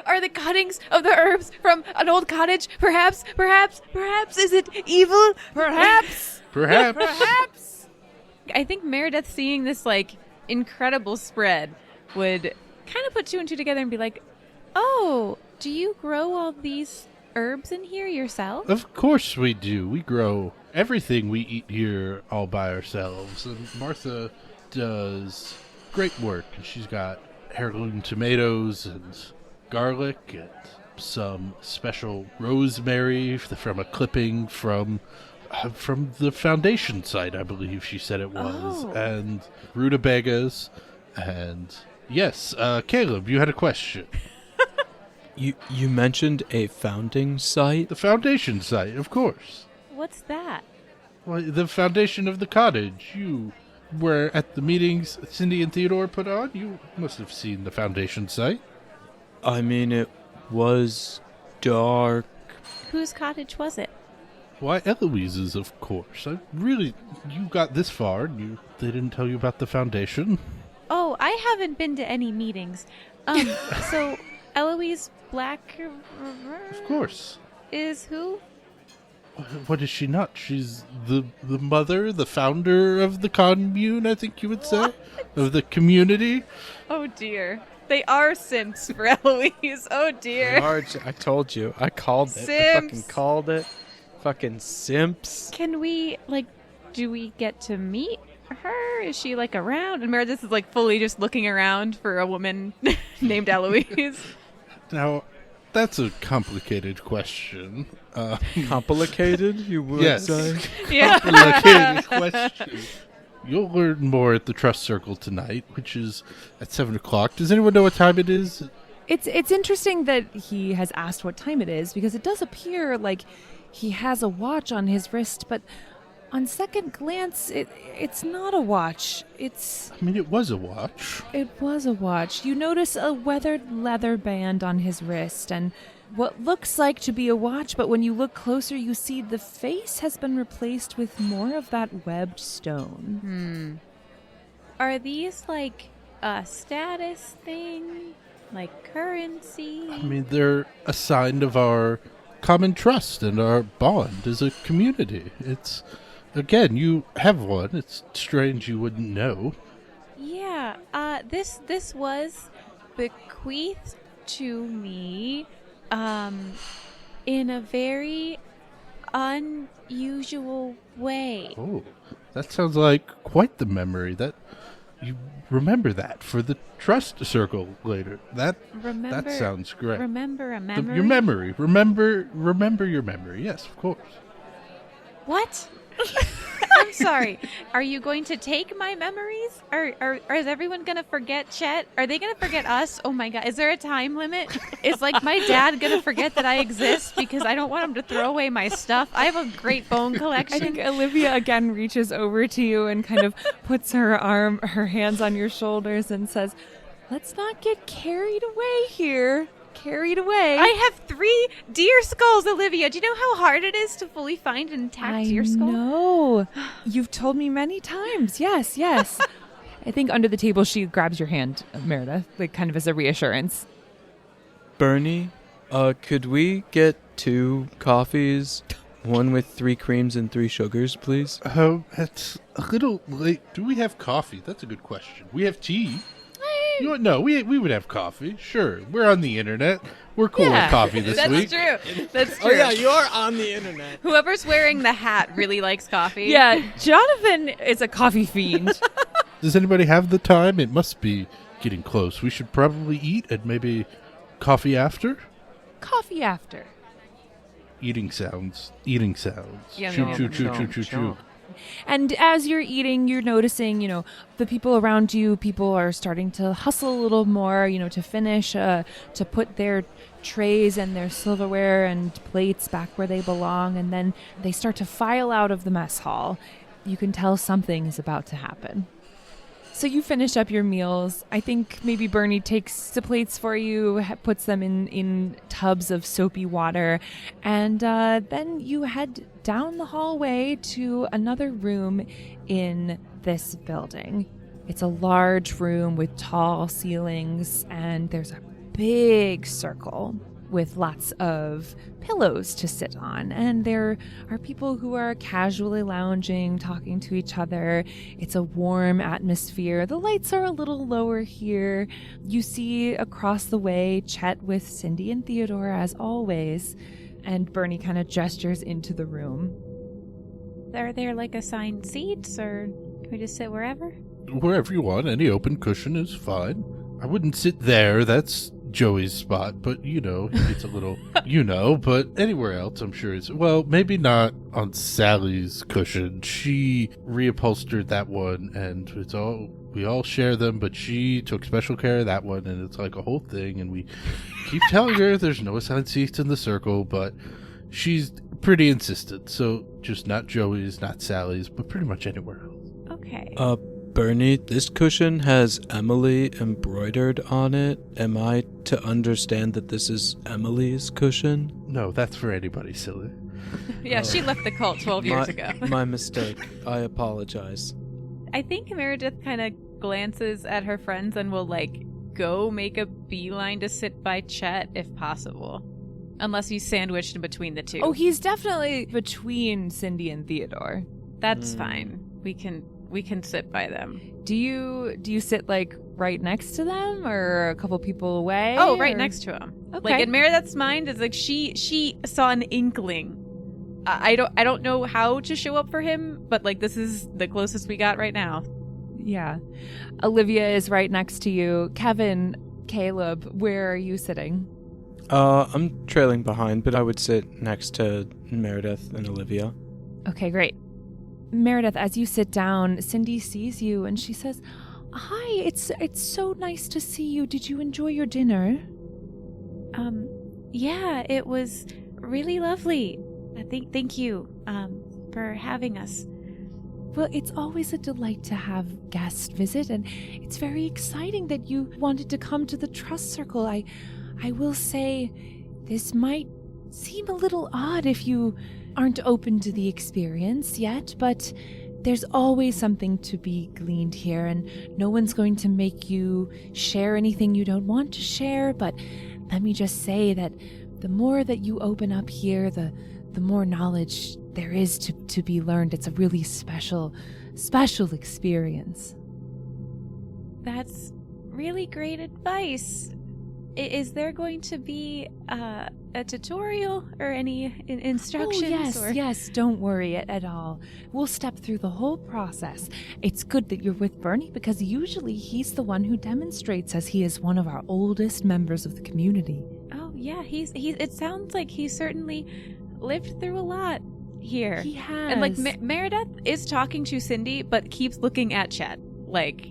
Are the cuttings of the herbs from an old cottage? Perhaps, is it evil? Perhaps. Perhaps. I think Meredith seeing this, like, incredible spread would kind of put two and two together and be like, Oh, do you grow all these herbs in here yourself? Of course we do. We grow everything we eat here all by ourselves. And Martha does great work. She's got heirloom tomatoes and garlic and some special rosemary from a clipping from the foundation site, I believe she said it was, and rutabagas, and yes, Caleb, you had a question. You mentioned a founding site? The foundation site, of course. What's that? Well, the foundation of the cottage. You were at the meetings Cindy and Theodore put on. You must have seen the foundation site. I mean, it was dark. Whose cottage was it? Why, Eloise's, of course. You got this far, and they didn't tell you about the foundation? Oh, I haven't been to any meetings. So Eloise Black... Of course. Is who? What is she not? She's the mother, the founder of the commune, I think you would say? What? Of the community? Oh, dear. They are simps for Eloise. Oh, dear. I told you. I called it. Simps. I fucking called it. Fucking simps. Can we, do we get to meet her? Is she, around? And Meredith is, fully just looking around for a woman named Eloise. Now, that's a complicated question. Complicated, you would yes. say? Yeah. Complicated question. You'll learn more at the Trust Circle tonight, which is at 7 o'clock. Does anyone know what time it is? It's interesting that he has asked what time it is, because it does appear like he has a watch on his wrist, but on second glance, it's not a watch. It was a watch. It was a watch. You notice a weathered leather band on his wrist, and what looks like to be a watch, but when you look closer, you see the face has been replaced with more of that webbed stone. Are these, a status thing? Like currency? They're a sign of our common trust and our bond as a community. It's... Again, you have one. It's strange you wouldn't know. Yeah, this was bequeathed to me, in a very unusual way. Oh, that sounds like quite the memory. That you remember that for the Trust Circle later. That sounds great. Remember a memory? Your memory. Remember your memory. Yes, of course. What? I'm sorry. Are you going to take my memories? Or is everyone going to forget Chet? Are they going to forget us? Oh my God. Is there a time limit? Is my dad going to forget that I exist because I don't want him to throw away my stuff? I have a great bone collection. I think Olivia again reaches over to you and kind of puts her hands on your shoulders and says, "Let's not get carried away here. Carried away." I have 3 deer skulls, Olivia. Do you know how hard it is to fully find an intact deer skull? No, you've told me many times. Yes. I think under the table she grabs your hand, Meredith, kind of as a reassurance. Bernie, could we get 2 coffees? One with 3 creams and 3 sugars, please. It's a little late. Do we have coffee? That's a good question. We have tea. You know what? No, we would have coffee. Sure. We're on the internet. We're cool with coffee this week. That's true. That's true. Oh, yeah, you are on the internet. Whoever's wearing the hat really likes coffee. Yeah, Jonathan is a coffee fiend. Does anybody have the time? It must be getting close. We should probably eat and maybe coffee after? Coffee after. Eating sounds. Eating sounds. Yum, Chew, yum, chew, yum, chew, yum. chew, chew, chew. And as you're eating, you're noticing, the people around you, people are starting to hustle a little more, to finish, to put their trays and their silverware and plates back where they belong. And then they start to file out of the mess hall. You can tell something is about to happen. So you finish up your meals. I think maybe Bernie takes the plates for you, puts them in tubs of soapy water, and then you head down the hallway to another room in this building. It's a large room with tall ceilings, and there's a big circle with lots of pillows to sit on. And there are people who are casually lounging, talking to each other. It's a warm atmosphere. The lights are a little lower here. You see across the way Chet with Cindy and Theodore, as always. And Bernie kind of gestures into the room. Are there like assigned seats, or can we just sit wherever? Wherever you want. Any open cushion is fine. I wouldn't sit there. That's Joey's spot, but he gets a little, but anywhere else I'm sure it's, well, maybe not on Sally's cushion. She reupholstered that one, and we all share them, but she took special care of that one, and it's like a whole thing, and we keep telling her there's no assigned seats in the circle, but she's pretty insistent, so just not Joey's, not Sally's, but pretty much anywhere else. Okay. Bernie, this cushion has Emily embroidered on it. Am I to understand that this is Emily's cushion? No, that's for anybody, silly. Yeah, she left the cult 12 years ago. My mistake. I apologize. I think Meredith kind of glances at her friends and will, go make a beeline to sit by Chet if possible. Unless he's sandwiched in between the two. Oh, he's definitely between Cindy and Theodore. That's fine. We can sit by them. Do you sit right next to them, or a couple people away? Oh, right next to him. Okay. In Meredith's mind is she saw an inkling. I don't know how to show up for him, but this is the closest we got right now. Yeah. Olivia is right next to you. Kevin, Caleb, where are you sitting? I'm trailing behind, but I would sit next to Meredith and Olivia. Okay, great. Meredith, as you sit down, Cindy sees you and she says, "Hi, it's so nice to see you. Did you enjoy your dinner?" Yeah, it was really lovely. Thank you, for having us. Well, it's always a delight to have guests visit, and it's very exciting that you wanted to come to the Trust Circle. I will say, this might seem a little odd if you aren't open to the experience yet, but there's always something to be gleaned here, and no one's going to make you share anything you don't want to share. But let me just say that the more that you open up here, the more knowledge there is to be learned. It's a really special experience. That's really great advice. Is there going to be a tutorial or any instructions? Yes, don't worry at all. We'll step through the whole process. It's good that you're with Bernie, because usually he's the one who demonstrates, as he is one of our oldest members of the community. Oh yeah, he's it sounds like he certainly lived through a lot here. He has. And Meredith is talking to Cindy, but keeps looking at Chet. Chet's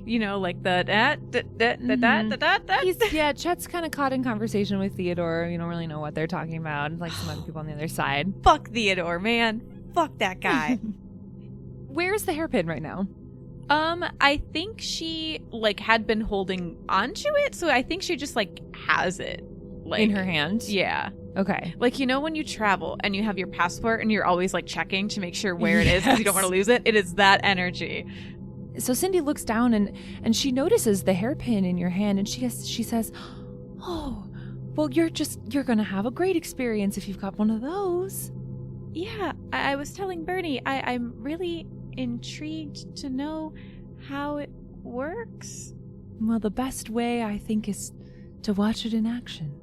kind of caught in conversation with Theodore. You don't really know what they're talking about. Some other people on the other side. Fuck Theodore, man. Fuck that guy. Where's the hairpin right now? I think she had been holding onto it, so I think she just has it in her hand. Yeah. Okay. When you travel and you have your passport and you're always checking to make sure where it is because you don't want to lose it. It is that energy. So Cindy looks down and she notices the hairpin in your hand, and she says, "Oh, well, you're going to have a great experience if you've got one of those." Yeah, I was telling Bernie, I'm really intrigued to know how it works. Well, the best way, I think, is to watch it in action.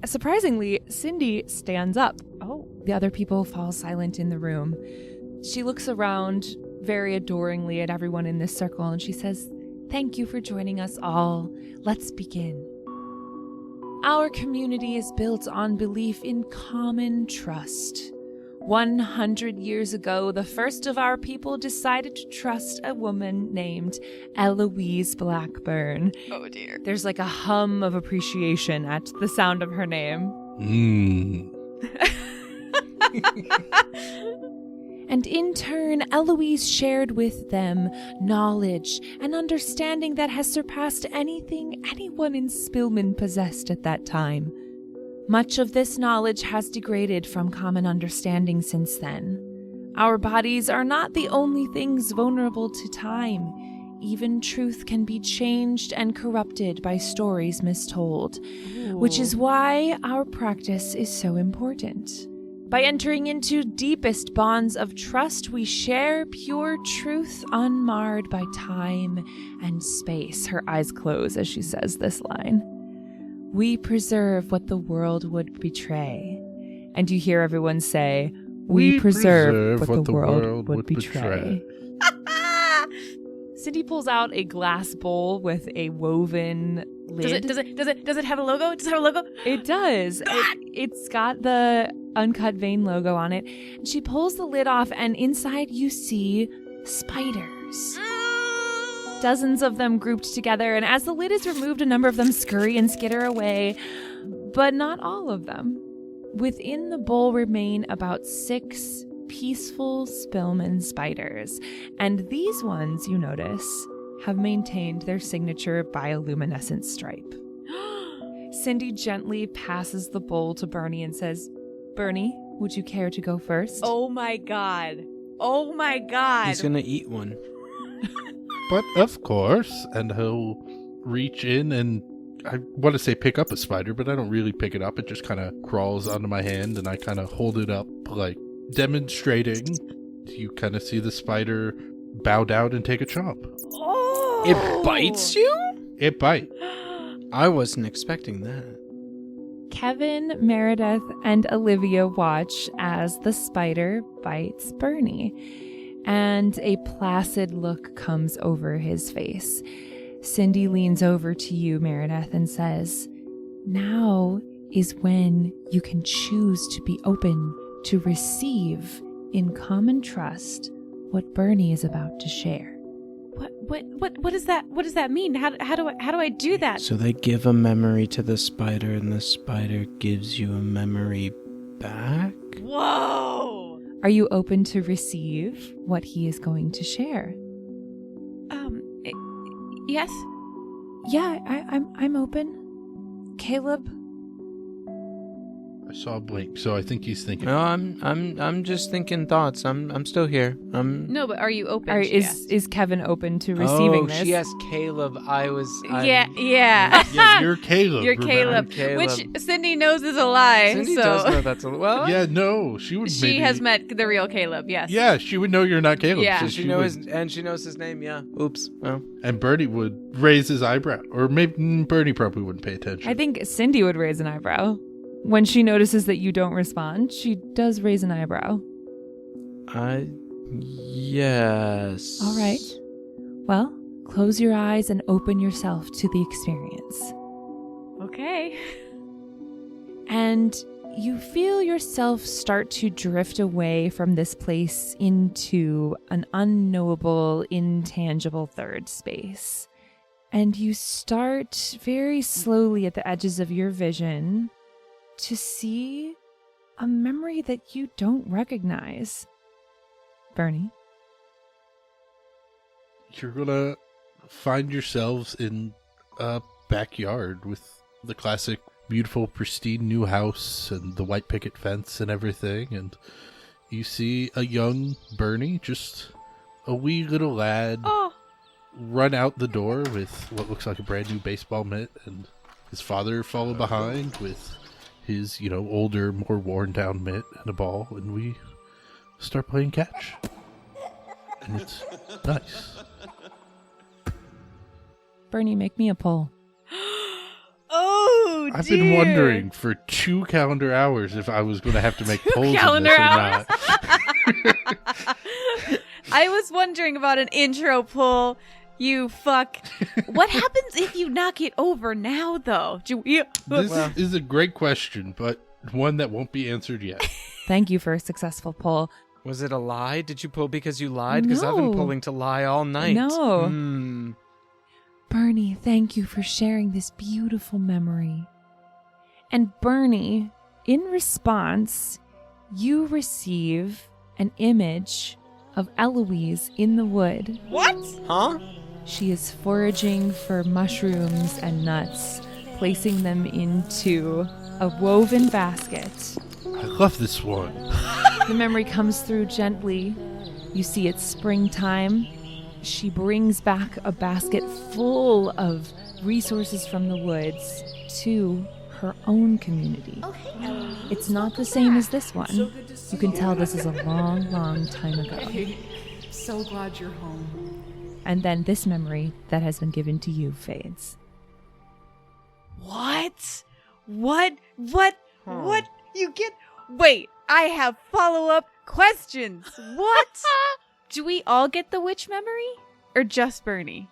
Surprisingly, Cindy stands up. Oh, the other people fall silent in the room. She looks around very adoringly at everyone in this circle and she says, "Thank you for joining us all. Let's begin. Our community is built on belief in common trust. 100 years ago, the first of our people decided to trust a woman named Eloise Blackburn." Oh, dear. There's like a hum of appreciation at the sound of her name. And in turn, Eloise shared with them knowledge and understanding that has surpassed anything anyone in Spillman possessed at that time. Much of this knowledge has degraded from common understanding since then. Our bodies are not the only things vulnerable to time. Even truth can be changed and corrupted by stories mistold, which is why our practice is so important. By entering into deepest bonds of trust, we share pure truth unmarred by time and space. Her eyes close as she says this line. We preserve what the world would betray. And you hear everyone say, we preserve what the world would betray. Cindy pulls out a glass bowl with a woven lid. Does it have a logo? Does it have a logo? It does. It's got the Uncut Vein logo on it. And she pulls the lid off, and inside you see spiders. Dozens of them grouped together, and as the lid is removed, a number of them scurry and skitter away, but not all of them. Within the bowl remain about 6 peaceful Spillman spiders, and these ones, you notice, have maintained their signature bioluminescent stripe. Cindy gently passes the bowl to Bernie and says, "Bernie, would you care to go first?" Oh my god. Oh my god. He's gonna eat one. But of course, and he'll reach in and I want to say pick up a spider, but I don't really pick it up. It just kind of crawls onto my hand and I kind of hold it up, like demonstrating. You kind of see the spider bow down and take a chomp. Oh! It bites you? It bites. I wasn't expecting that. Kevin, Meredith, and Olivia watch as the spider bites Bernie, and a placid look comes over his face. Cindy leans over to you, Meredith, and says, "Now is when you can choose to be open to receive in common trust what Bernie is about to share." What does that mean? How do I do that? So they give a memory to the spider, and the spider gives you a memory back? Whoa! Are you open to receive what he is going to share? Yes. Yeah, I'm open. Caleb. I saw a blink, so I think he's thinking. No, I'm just thinking thoughts. I'm still here. No, but are you open? Is Kevin open to receiving this? She asked Caleb. Yeah. Yeah, you're Caleb. You're remember? Caleb, which Cindy knows is a lie. Cindy so. does know that's a well. Yeah, no, she would. She has met the real Caleb. Yes. Yeah, she would know you're not Caleb. Yeah. So she knows she knows his name. Yeah. Oops. Well. And Bernie would raise his eyebrow, or maybe Bernie probably wouldn't pay attention. I think Cindy would raise an eyebrow. When she notices that you don't respond, she does raise an eyebrow. Yes. All right. Well, close your eyes and open yourself to the experience. Okay. And you feel yourself start to drift away from this place into an unknowable, intangible third space. And you start very slowly at the edges of your vision to see a memory that you don't recognize. Bernie? You're gonna find yourselves in a backyard with the classic beautiful, pristine new house and the white picket fence and everything, and you see a young Bernie, just a wee little lad, run out the door with what looks like a brand new baseball mitt, and his father follow behind with his, older, more worn down mitt and a ball, and we start playing catch. And it's nice. Bernie, make me a pull. Oh, I've been wondering for 2 calendar hours if I was going to have to make polls in this or not. I was wondering about an intro pull. You fuck. What happens if you knock it over now, though? This is a great question, but one that won't be answered yet. Thank you for a successful pull. Was it a lie? Did you pull because you lied? Because I've been No. pulling to lie all night. No. Bernie, thank you for sharing this beautiful memory. And Bernie, in response, you receive an image of Eloise in the wood. What? Huh? She is foraging for mushrooms and nuts, placing them into a woven basket. I love this one. The memory comes through gently. You see it's springtime. She brings back a basket full of resources from the woods to her own community. It's not the same as this one. You can tell this is a long, long time ago. So glad you're home. And then this memory that has been given to you fades. What? What? You get... Wait, I have follow-up questions. What? Do we all get the witch memory? Or just Bernie?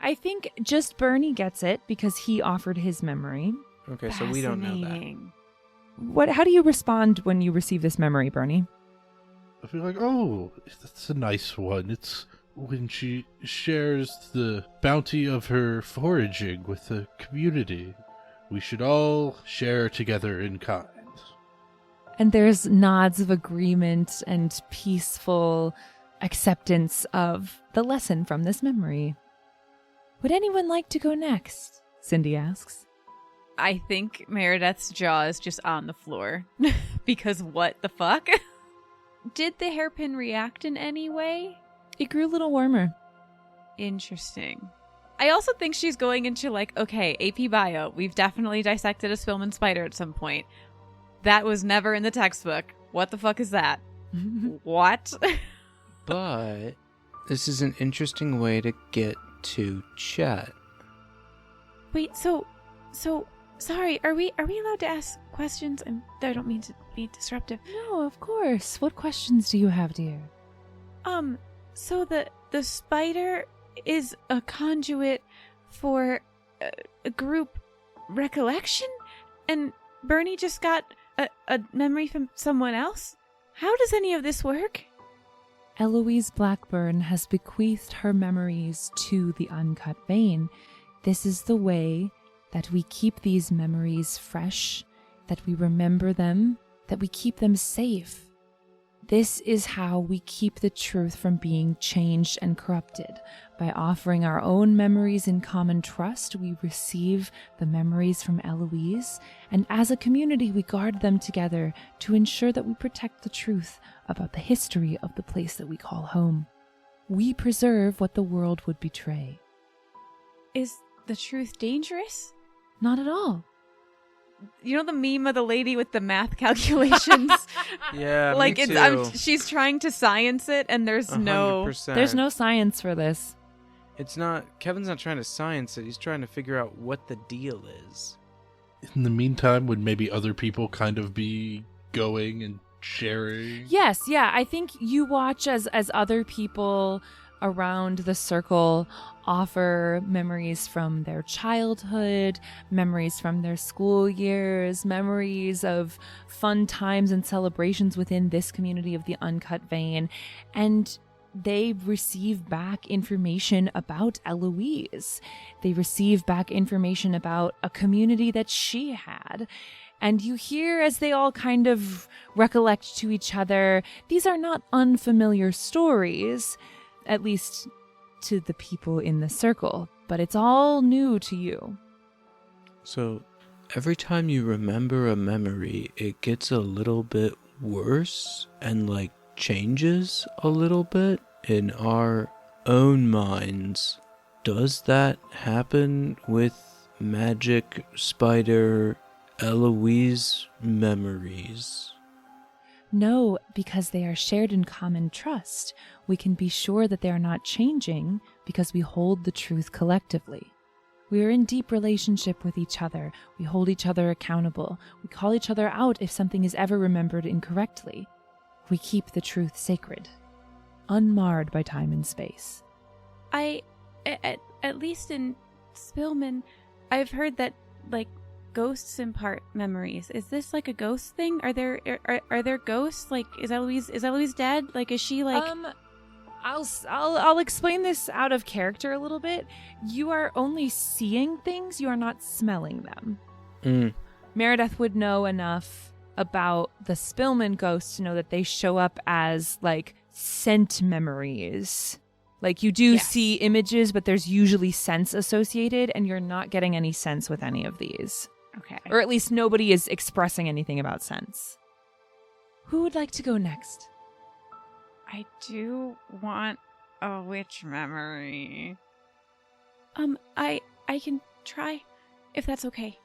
I think just Bernie gets it because he offered his memory. Okay, so we don't know that. How do you respond when you receive this memory, Bernie? I feel like, oh, that's a nice one. It's when she shares the bounty of her foraging with the community. We should all share together in kind. And there's nods of agreement and peaceful acceptance of the lesson from this memory. Would anyone like to go next? Cindy asks. I think Meredith's jaw is just on the floor. Because what the fuck? Did the hairpin react in any way? It grew a little warmer. Interesting. I also think she's going into okay, AP Bio. We've definitely dissected a Spillman spider at some point. That was never in the textbook. What the fuck is that? What? But this is an interesting way to get to Chet. Wait, so sorry, are we allowed to ask questions? I don't mean to be disruptive. No, of course. What questions do you have, dear? So the spider is a conduit for a group recollection, and Bernie just got a memory from someone else? How does any of this work? Eloise Blackburn has bequeathed her memories to the Uncut Vein. This is the way that we keep these memories fresh, that we remember them, that we keep them safe. This is how we keep the truth from being changed and corrupted. By offering our own memories in common trust, we receive the memories from Eloise, and as a community, we guard them together to ensure that we protect the truth about the history of the place that we call home. We preserve what the world would betray. Is the truth dangerous? Not at all. You know the meme of the lady with the math calculations? Yeah, me too. She's trying to science it, and there's 100%. There's no science for this. It's not. Kevin's not trying to science it. He's trying to figure out what the deal is. In the meantime, would maybe other people kind of be going and sharing? Yes, yeah. I think you watch as other people around the circle offer memories from their childhood, memories from their school years, memories of fun times and celebrations within this community of the Uncut Vein, and they receive back information about Eloise. They receive back information about a community that she had. And you hear as they all kind of recollect to each other, these are not unfamiliar stories, at least to the people in the circle, but it's all new to you. So every time you remember a memory, it gets a little bit worse and changes a little bit in our own minds. Does that happen with magic spider Eloise memories. No, because they are shared in common trust. We can be sure that they are not changing because we hold the truth collectively. We are in deep relationship with each other. We hold each other accountable. We call each other out if something is ever remembered incorrectly. We keep the truth sacred, unmarred by time and space. At least in Spillman, I've heard that, like, ghosts impart memories. Is this like a ghost thing? Are there ghosts? Like, is Eloise dead? Like, is she like? I'll explain this out of character a little bit. You are only seeing things. You are not smelling them. Meredith would know enough about the Spillman ghosts to know that they show up as like scent memories. Like, you do see images, but there's usually sense associated, and you're not getting any sense with any of these. Okay. Or at least nobody is expressing anything about sense. Who would like to go next? I do want a witch memory. I can try, if that's okay.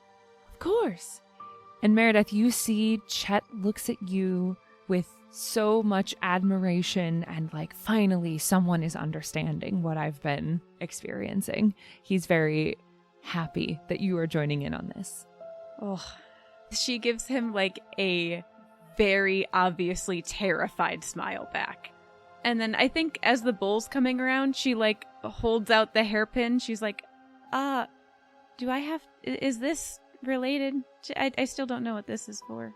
Of course. And Meredith, you see Chet looks at you with so much admiration and like, finally someone is understanding what I've been experiencing. He's very happy that you are joining in on this. Oh, she gives him like a very obviously terrified smile back. And then I think as the bull's coming around, she like holds out the hairpin. She's like, is this related? I still don't know what this is for.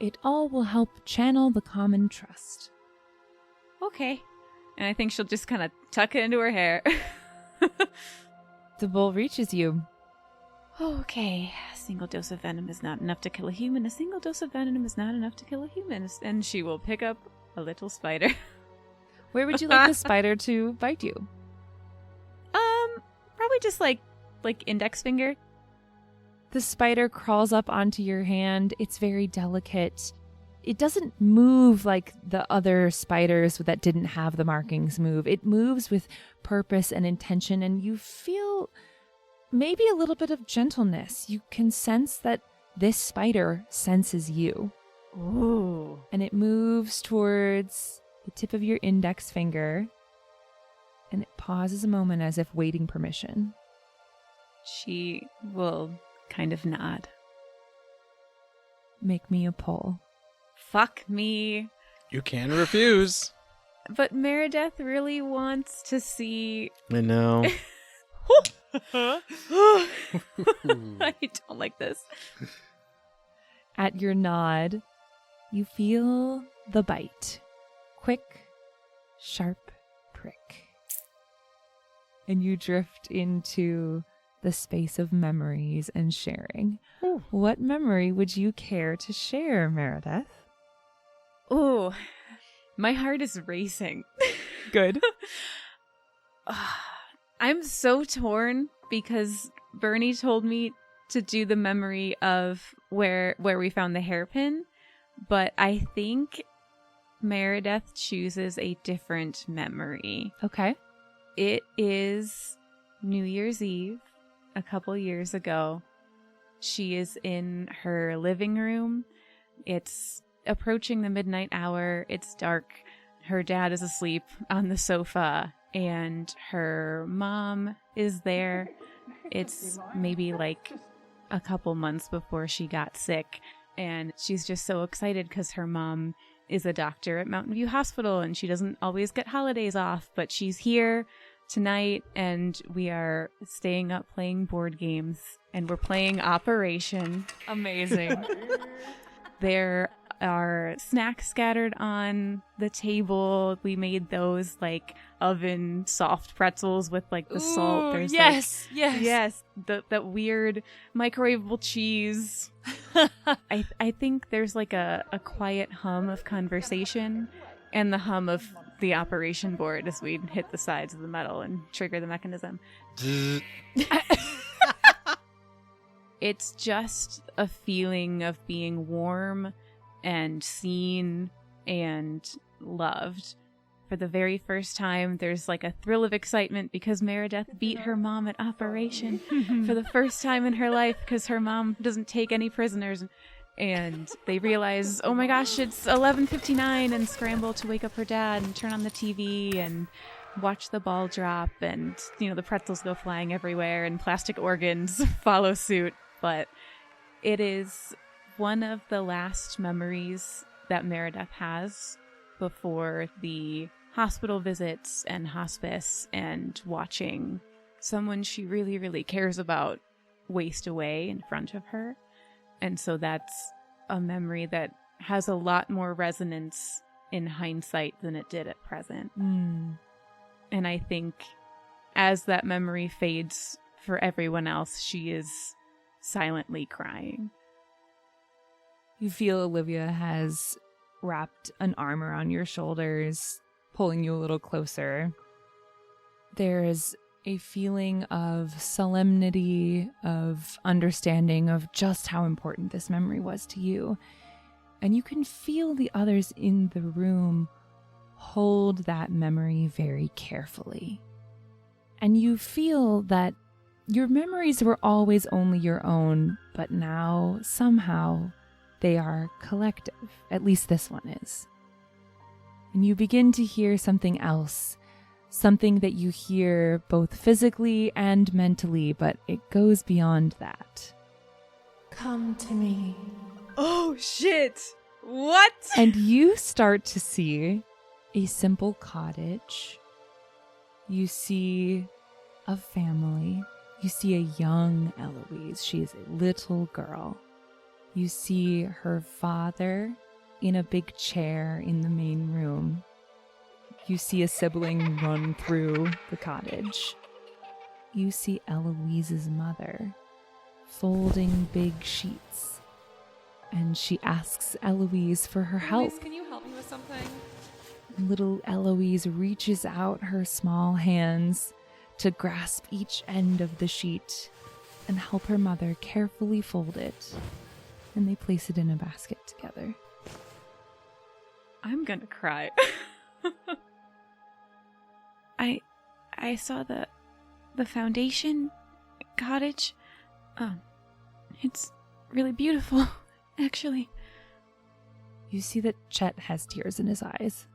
It all will help channel the common trust. Okay. And I think she'll just kind of tuck it into her hair. The bull reaches you. Okay. A single dose of venom is not enough to kill a human. A single dose of venom is not enough to kill a human. And she will pick up a little spider. Where would you like the spider to bite you? Probably just like index finger. The spider crawls up onto your hand. It's very delicate. It doesn't move like the other spiders that didn't have the markings move. It moves with purpose and intention, and you feel maybe a little bit of gentleness. You can sense that this spider senses you. Ooh. And it moves towards the tip of your index finger, and it pauses a moment as if waiting permission. She will kind of nod. Make me a pull. Fuck me. You can refuse. But Meredith really wants to see... I know. I don't like this. At your nod, you feel the bite. Quick, sharp prick. And you drift into the space of memories and sharing. Ooh. What memory would you care to share, Meredith? Ooh, my heart is racing. Good. I'm so torn because Bernie told me to do the memory of where we found the hairpin, but I think Meredith chooses a different memory. Okay. It is New Year's Eve. A couple years ago, she is in her living room. It's approaching the midnight hour. It's dark. Her dad is asleep on the sofa, and her mom is there. It's maybe like a couple months before she got sick, and she's just so excited because her mom is a doctor at Mountain View Hospital, and she doesn't always get holidays off, but she's here tonight, and we are staying up playing board games, and we're playing Operation. Amazing. There are snacks scattered on the table. We made those like oven soft pretzels with like the salt. There's yes. That weird microwavable cheese. I think there's like a quiet hum of conversation and the hum of the operation board as we hit the sides of the metal and trigger the mechanism. It's just a feeling of being warm and seen and loved. For the very first time, there's like a thrill of excitement because Meredith beat her mom at Operation for the first time in her life because her mom doesn't take any prisoners. And they realize, oh my gosh, it's 11:59, and scramble to wake up her dad and turn on the TV and watch the ball drop, and, you know, the pretzels go flying everywhere and plastic organs follow suit. But it is one of the last memories that Meredith has before the hospital visits and hospice and watching someone she really, really cares about waste away in front of her. And so that's a memory that has a lot more resonance in hindsight than it did at present. And I think as that memory fades for everyone else, she is silently crying. You feel Olivia has wrapped an arm around your shoulders, pulling you a little closer. There's a feeling of solemnity, of understanding of just how important this memory was to you. And you can feel the others in the room hold that memory very carefully. And you feel that your memories were always only your own, but now somehow they are collective. At least this one is. And you begin to hear something else. Something that you hear both physically and mentally, but it goes beyond that. Come to me. Oh, shit! What? And you start to see a simple cottage. You see a family. You see a young Eloise. She is a little girl. You see her father in a big chair in the main room. You see a sibling run through the cottage. You see Eloise's mother folding big sheets. And she asks Eloise for her help. Eloise, can you help me with something? Little Eloise reaches out her small hands to grasp each end of the sheet and help her mother carefully fold it. And they place it in a basket together. I'm gonna cry. I saw the foundation cottage. It's really beautiful, actually. You see that Chet has tears in his eyes.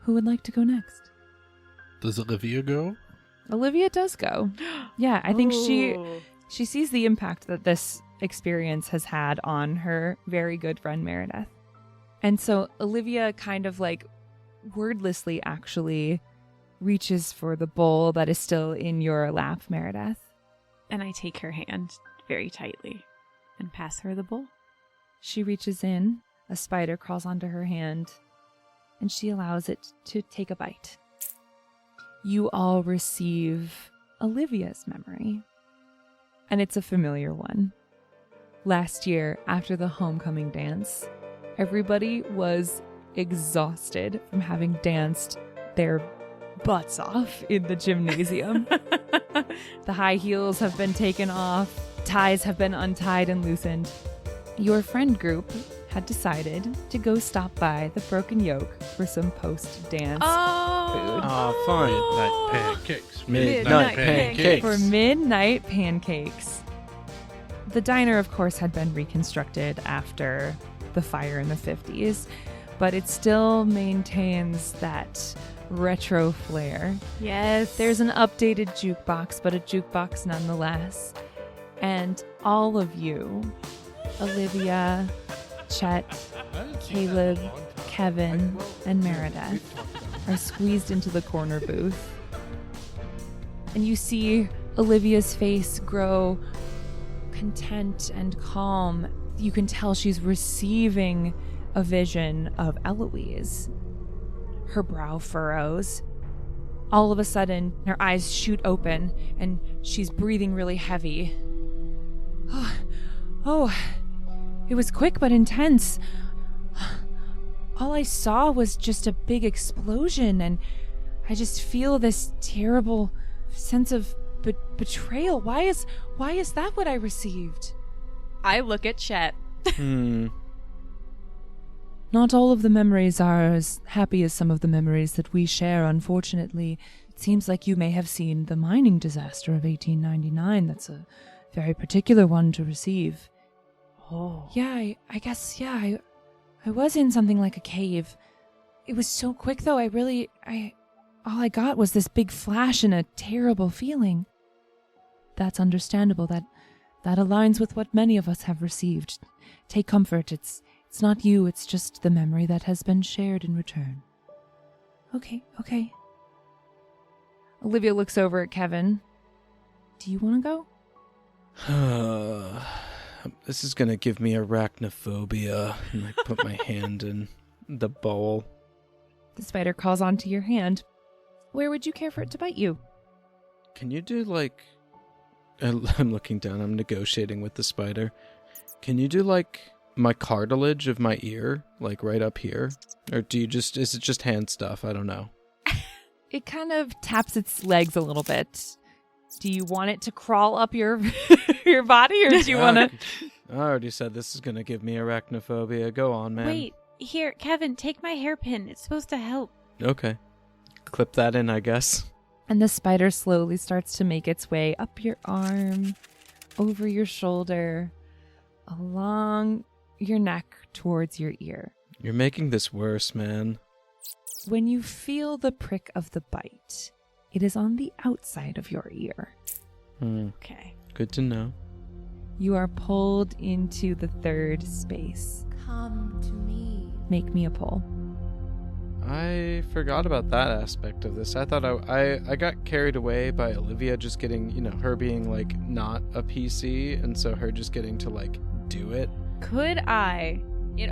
Who would like to go next? Does Olivia go? Olivia does go. Yeah, I think she sees the impact that this experience has had on her very good friend Meredith. And so Olivia kind of like wordlessly actually reaches for the bowl that is still in your lap, Meredith. And I take her hand very tightly and pass her the bowl. She reaches in, a spider crawls onto her hand, and she allows it to take a bite. You all receive Olivia's memory, and it's a familiar one. Last year, after the homecoming dance, everybody was exhausted from having danced their butts off in the gymnasium. The high heels have been taken off, ties have been untied and loosened. Your friend group had decided to go stop by the Broken Yoke for some post-dance food. Oh, fun. Midnight pancakes. Midnight pancakes. For midnight pancakes. The diner, of course, had been reconstructed after the fire in the 50s, but it still maintains that retro flair. Yes. There's an updated jukebox, but a jukebox nonetheless. And all of you, Olivia, Chet, Caleb, Kevin, and Meredith, are squeezed into the corner booth. And you see Olivia's face grow content and calm. You can tell she's receiving a vision of Eloise. Her brow furrows. All of a sudden, her eyes shoot open, and she's breathing really heavy. Oh, it was quick but intense. All I saw was just a big explosion, and I just feel this terrible sense of betrayal. Why is that what I received? I look at Chet. Not all of the memories are as happy as some of the memories that we share, unfortunately. It seems like you may have seen the mining disaster of 1899. That's a very particular one to receive. Oh. Yeah, I guess, yeah, I was in something like a cave. It was so quick, though. All I got was this big flash and a terrible feeling. That's understandable. That aligns with what many of us have received. Take comfort. It's not you. It's just the memory that has been shared in return. Okay. Olivia looks over at Kevin. Do you want to go? This is gonna give me arachnophobia. And I put my hand in the bowl. The spider calls onto your hand. Where would you care for it to bite you? Can you do like... I'm looking down. I'm negotiating with the spider. Can you do like my cartilage of my ear, like right up here? Or is it just hand stuff? I don't know. It kind of taps its legs a little bit. Do you want it to crawl up your your body, or do you want to... I already said this is going to give me arachnophobia. Go on, man. Wait, here, Kevin, take my hairpin. It's supposed to help. Okay. Clip that in, I guess. And the spider slowly starts to make its way up your arm, over your shoulder, along your neck towards your ear. You're making this worse, man. When you feel the prick of the bite, it is on the outside of your ear. Okay. Good to know. You are pulled into the third space. Come to me. Make me a pull. I forgot about that aspect of this. I thought I got carried away by Olivia just getting, her being like not a PC, and so her just getting to like do it. Could I?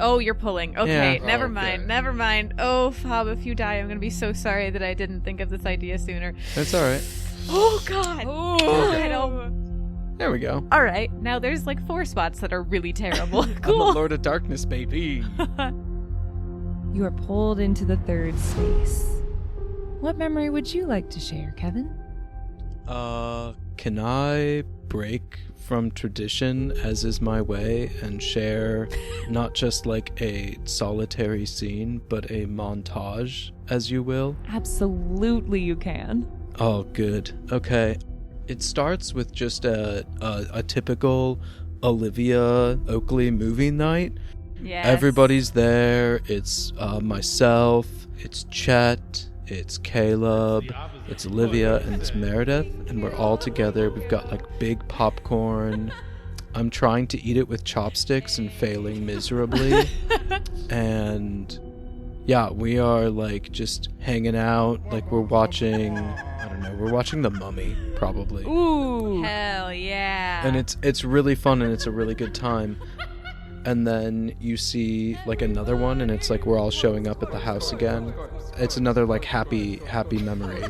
Oh, you're pulling. Okay, Yeah. never mind. Oh, Fob, if you die, I'm gonna be so sorry that I didn't think of this idea sooner. That's all right. Oh, God. I don't... There we go. All right, now there's like 4 spots that are really terrible. I'm Cool. the Lord of Darkness, baby. You are pulled into the third space. What memory would you like to share, Kevin? Can I break from tradition, as is my way, and share not just like a solitary scene, but a montage, as you will? Absolutely you can. Oh, good. Okay. It starts with just a typical Olivia Oakley movie night. Yes. Everybody's there. It's myself, it's Chet, it's Caleb, it's Olivia, and it's Meredith, and we're all together. We've got like big popcorn. I'm trying to eat it with chopsticks and failing miserably. And yeah, we are like just hanging out. Like we're watching, I don't know, we're watching The Mummy probably. Ooh. Hell yeah. And it's really fun, and it's a really good time. And then you see like another one, and it's like we're all showing up at the house again. It's another like happy memory.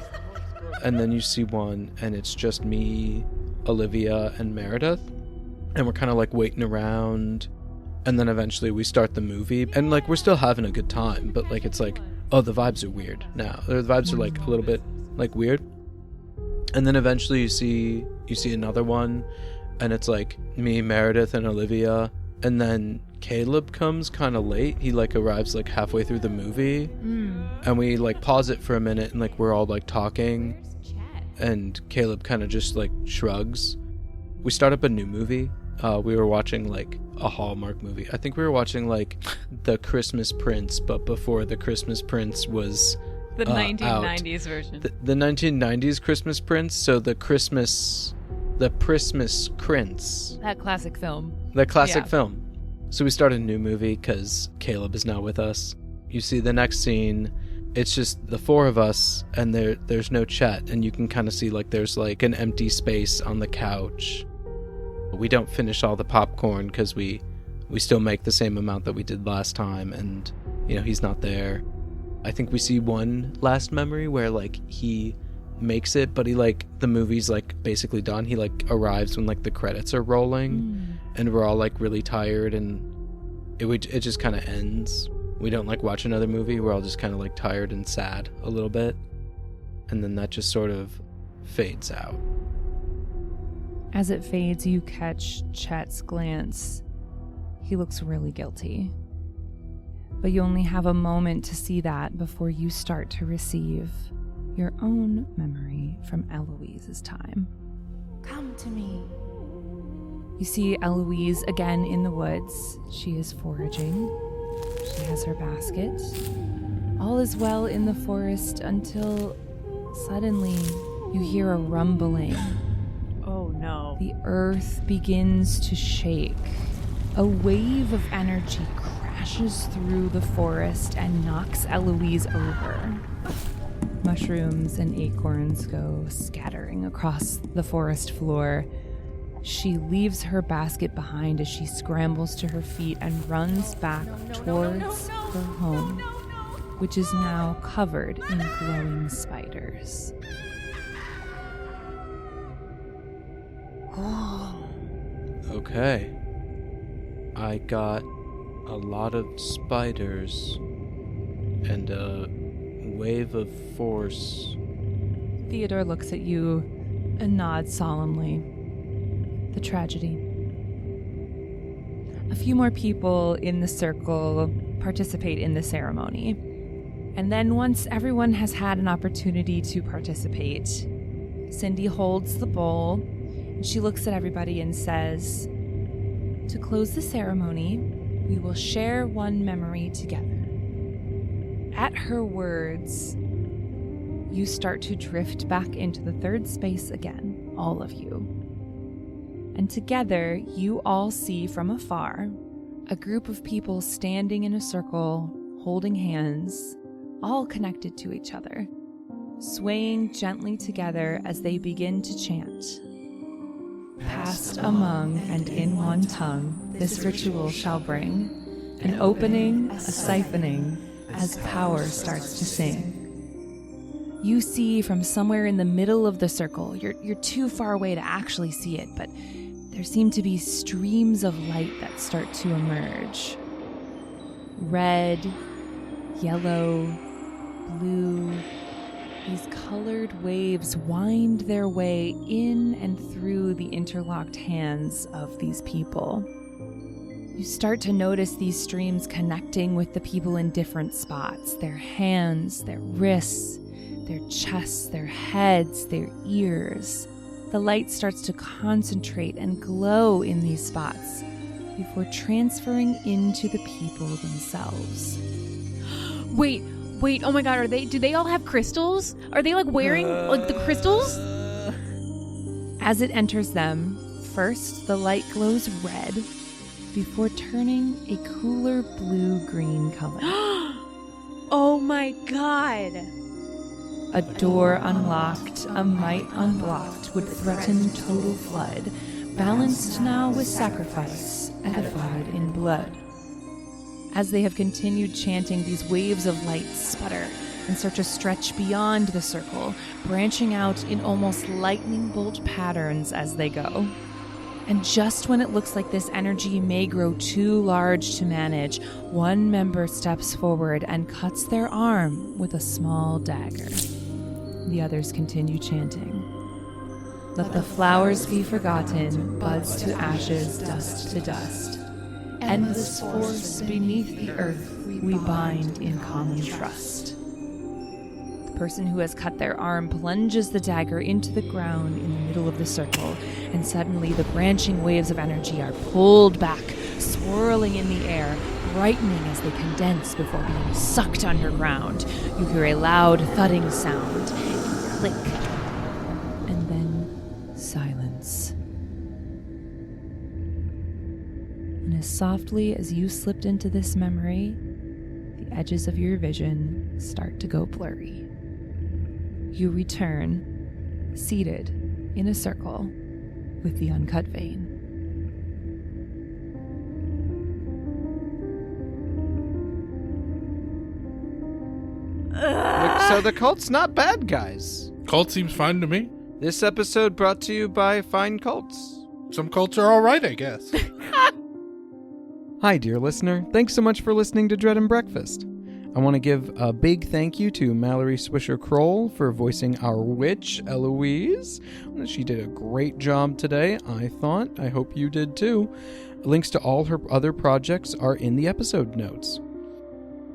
And then you see one, and it's just me, Olivia, and Meredith. And we're kind of like waiting around. And then eventually we start the movie, and like we're still having a good time, but like it's like, oh, the vibes are weird now. The vibes are like a little bit like weird. And then eventually you see another one, and it's like me, Meredith, and Olivia. And then Caleb comes kind of late. He like arrives like halfway through the movie. And we like pause it for a minute, and like we're all like talking. And Caleb kind of just like shrugs. We start up a new movie. We were watching like a Hallmark movie. I think we were watching like The Christmas Prince, but before The Christmas Prince was the 1990s version. The 1990s Christmas Prince. So the Christmas Prince. That classic film. The classic film. So we start a new movie because Caleb is now with us. You see the next scene, it's just the 4 of us, and there's no Chet, and you can kind of see like there's like an empty space on the couch. We don't finish all the popcorn because we still make the same amount that we did last time, and he's not there. I think we see one last memory where like he makes it, but he like the movie's like basically done. He like arrives when like the credits are rolling, and we're all like really tired, and it just kind of ends. We don't like watch another movie. We're all just kind of like tired and sad a little bit, and then that just sort of fades out. As it fades, you catch Chet's glance. He looks really guilty. But you only have a moment to see that before you start to receive your own memory from Eloise's time. Come to me. You see Eloise again in the woods. She is foraging. She has her basket. All is well in the forest until suddenly you hear a rumbling. Oh no. The earth begins to shake. A wave of energy crashes through the forest and knocks Eloise over. Mushrooms and acorns go scattering across the forest floor. She leaves her basket behind as she scrambles to her feet and runs back towards her home, which is now covered in glowing spiders. Okay. I got a lot of spiders and a wave of force. Theodore looks at you and nods solemnly. The tragedy. A few more people in the circle participate in the ceremony. And then once everyone has had an opportunity to participate, Cindy holds the bowl and she looks at everybody and says, "To close the ceremony, we will share one memory together." At her words, you start to drift back into the third space again, all of you. And together, you all see from afar a group of people standing in a circle, holding hands, all connected to each other, swaying gently together as they begin to chant. Passed among and in one tongue, this ritual shall bring an opening, a siphoning, as power starts to sing. You see from somewhere in the middle of the circle, you're too far away to actually see it, but there seem to be streams of light that start to emerge. Red, yellow, blue, these colored waves wind their way in and through the interlocked hands of these people. You start to notice these streams connecting with the people in different spots, their hands, their wrists, their chests, their heads, their ears. The light starts to concentrate and glow in these spots before transferring into the people themselves. Wait, oh my god, do they all have crystals? Are they like wearing like the crystals? As it enters them, first the light glows red before turning a cooler blue-green color. Oh my god. A door unlocked, a might unblocked would threaten total flood, balanced now with sacrifice, edified in blood. As they have continued chanting, these waves of light sputter and start to stretch beyond the circle, branching out in almost lightning bolt patterns as they go. And just when it looks like this energy may grow too large to manage, one member steps forward and cuts their arm with a small dagger. The others continue chanting. Let the flowers be forgotten, buds to ashes, dust to dust. Endless force beneath the earth we bind in common trust. The person who has cut their arm plunges the dagger into the ground in the middle of the circle, and suddenly the branching waves of energy are pulled back, swirling in the air, brightening as they condense before being sucked underground. You hear a loud thudding sound, a click, and then silence. And as softly as you slipped into this memory, the edges of your vision start to go blurry. You return, seated in a circle with the uncut vein. So the cult's not bad, guys. Cult seems fine to me. This episode brought to you by Fine Cults. Some cults are all right, I guess. Hi, dear listener. Thanks so much for listening to Dread and Breakfast. I want to give a big thank you to Mallory Swisher-Kroll for voicing our witch, Eloise. She did a great job today, I thought. I hope you did too. Links to all her other projects are in the episode notes.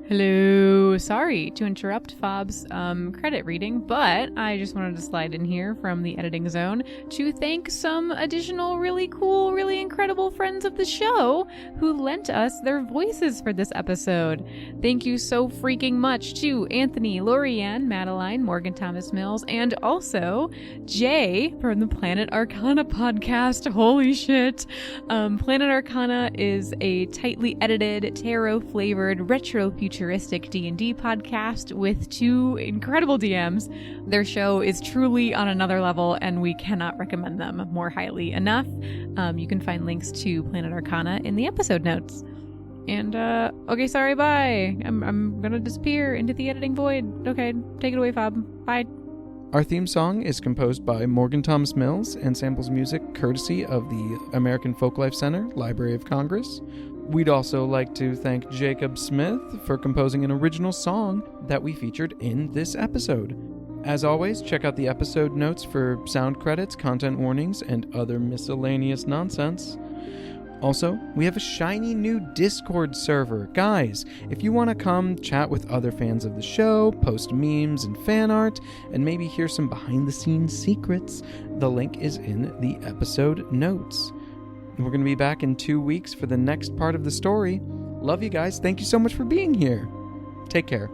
Hello. Sorry to interrupt Fob's credit reading, but I just wanted to slide in here from the editing zone to thank some additional really cool, really incredible friends of the show who lent us their voices for this episode. Thank you so freaking much to Anthony, Laurianne, Madeline, Morgan Thomas Mills, and also Jay from the Planet Arcana podcast. Holy shit. Planet Arcana is a tightly edited, tarot-flavored, retro-futuristic D&D podcast with two incredible DMs. Their show is truly on another level, and we cannot recommend them more highly enough. You can find links to Planet Arcana in the episode notes. And, okay, sorry, bye. I'm gonna disappear into the editing void. Okay, take it away, Fob. Bye. Our theme song is composed by Morgan Thomas Mills and samples music courtesy of the American Folklife Center, Library of Congress. We'd also like to thank Jacob Smith for composing an original song that we featured in this episode. As always, check out the episode notes for sound credits, content warnings, and other miscellaneous nonsense. Also, we have a shiny new Discord server. Guys, if you want to come chat with other fans of the show, post memes and fan art, and maybe hear some behind-the-scenes secrets, the link is in the episode notes. We're going to be back in 2 weeks for the next part of the story. Love you guys. Thank you so much for being here. Take care.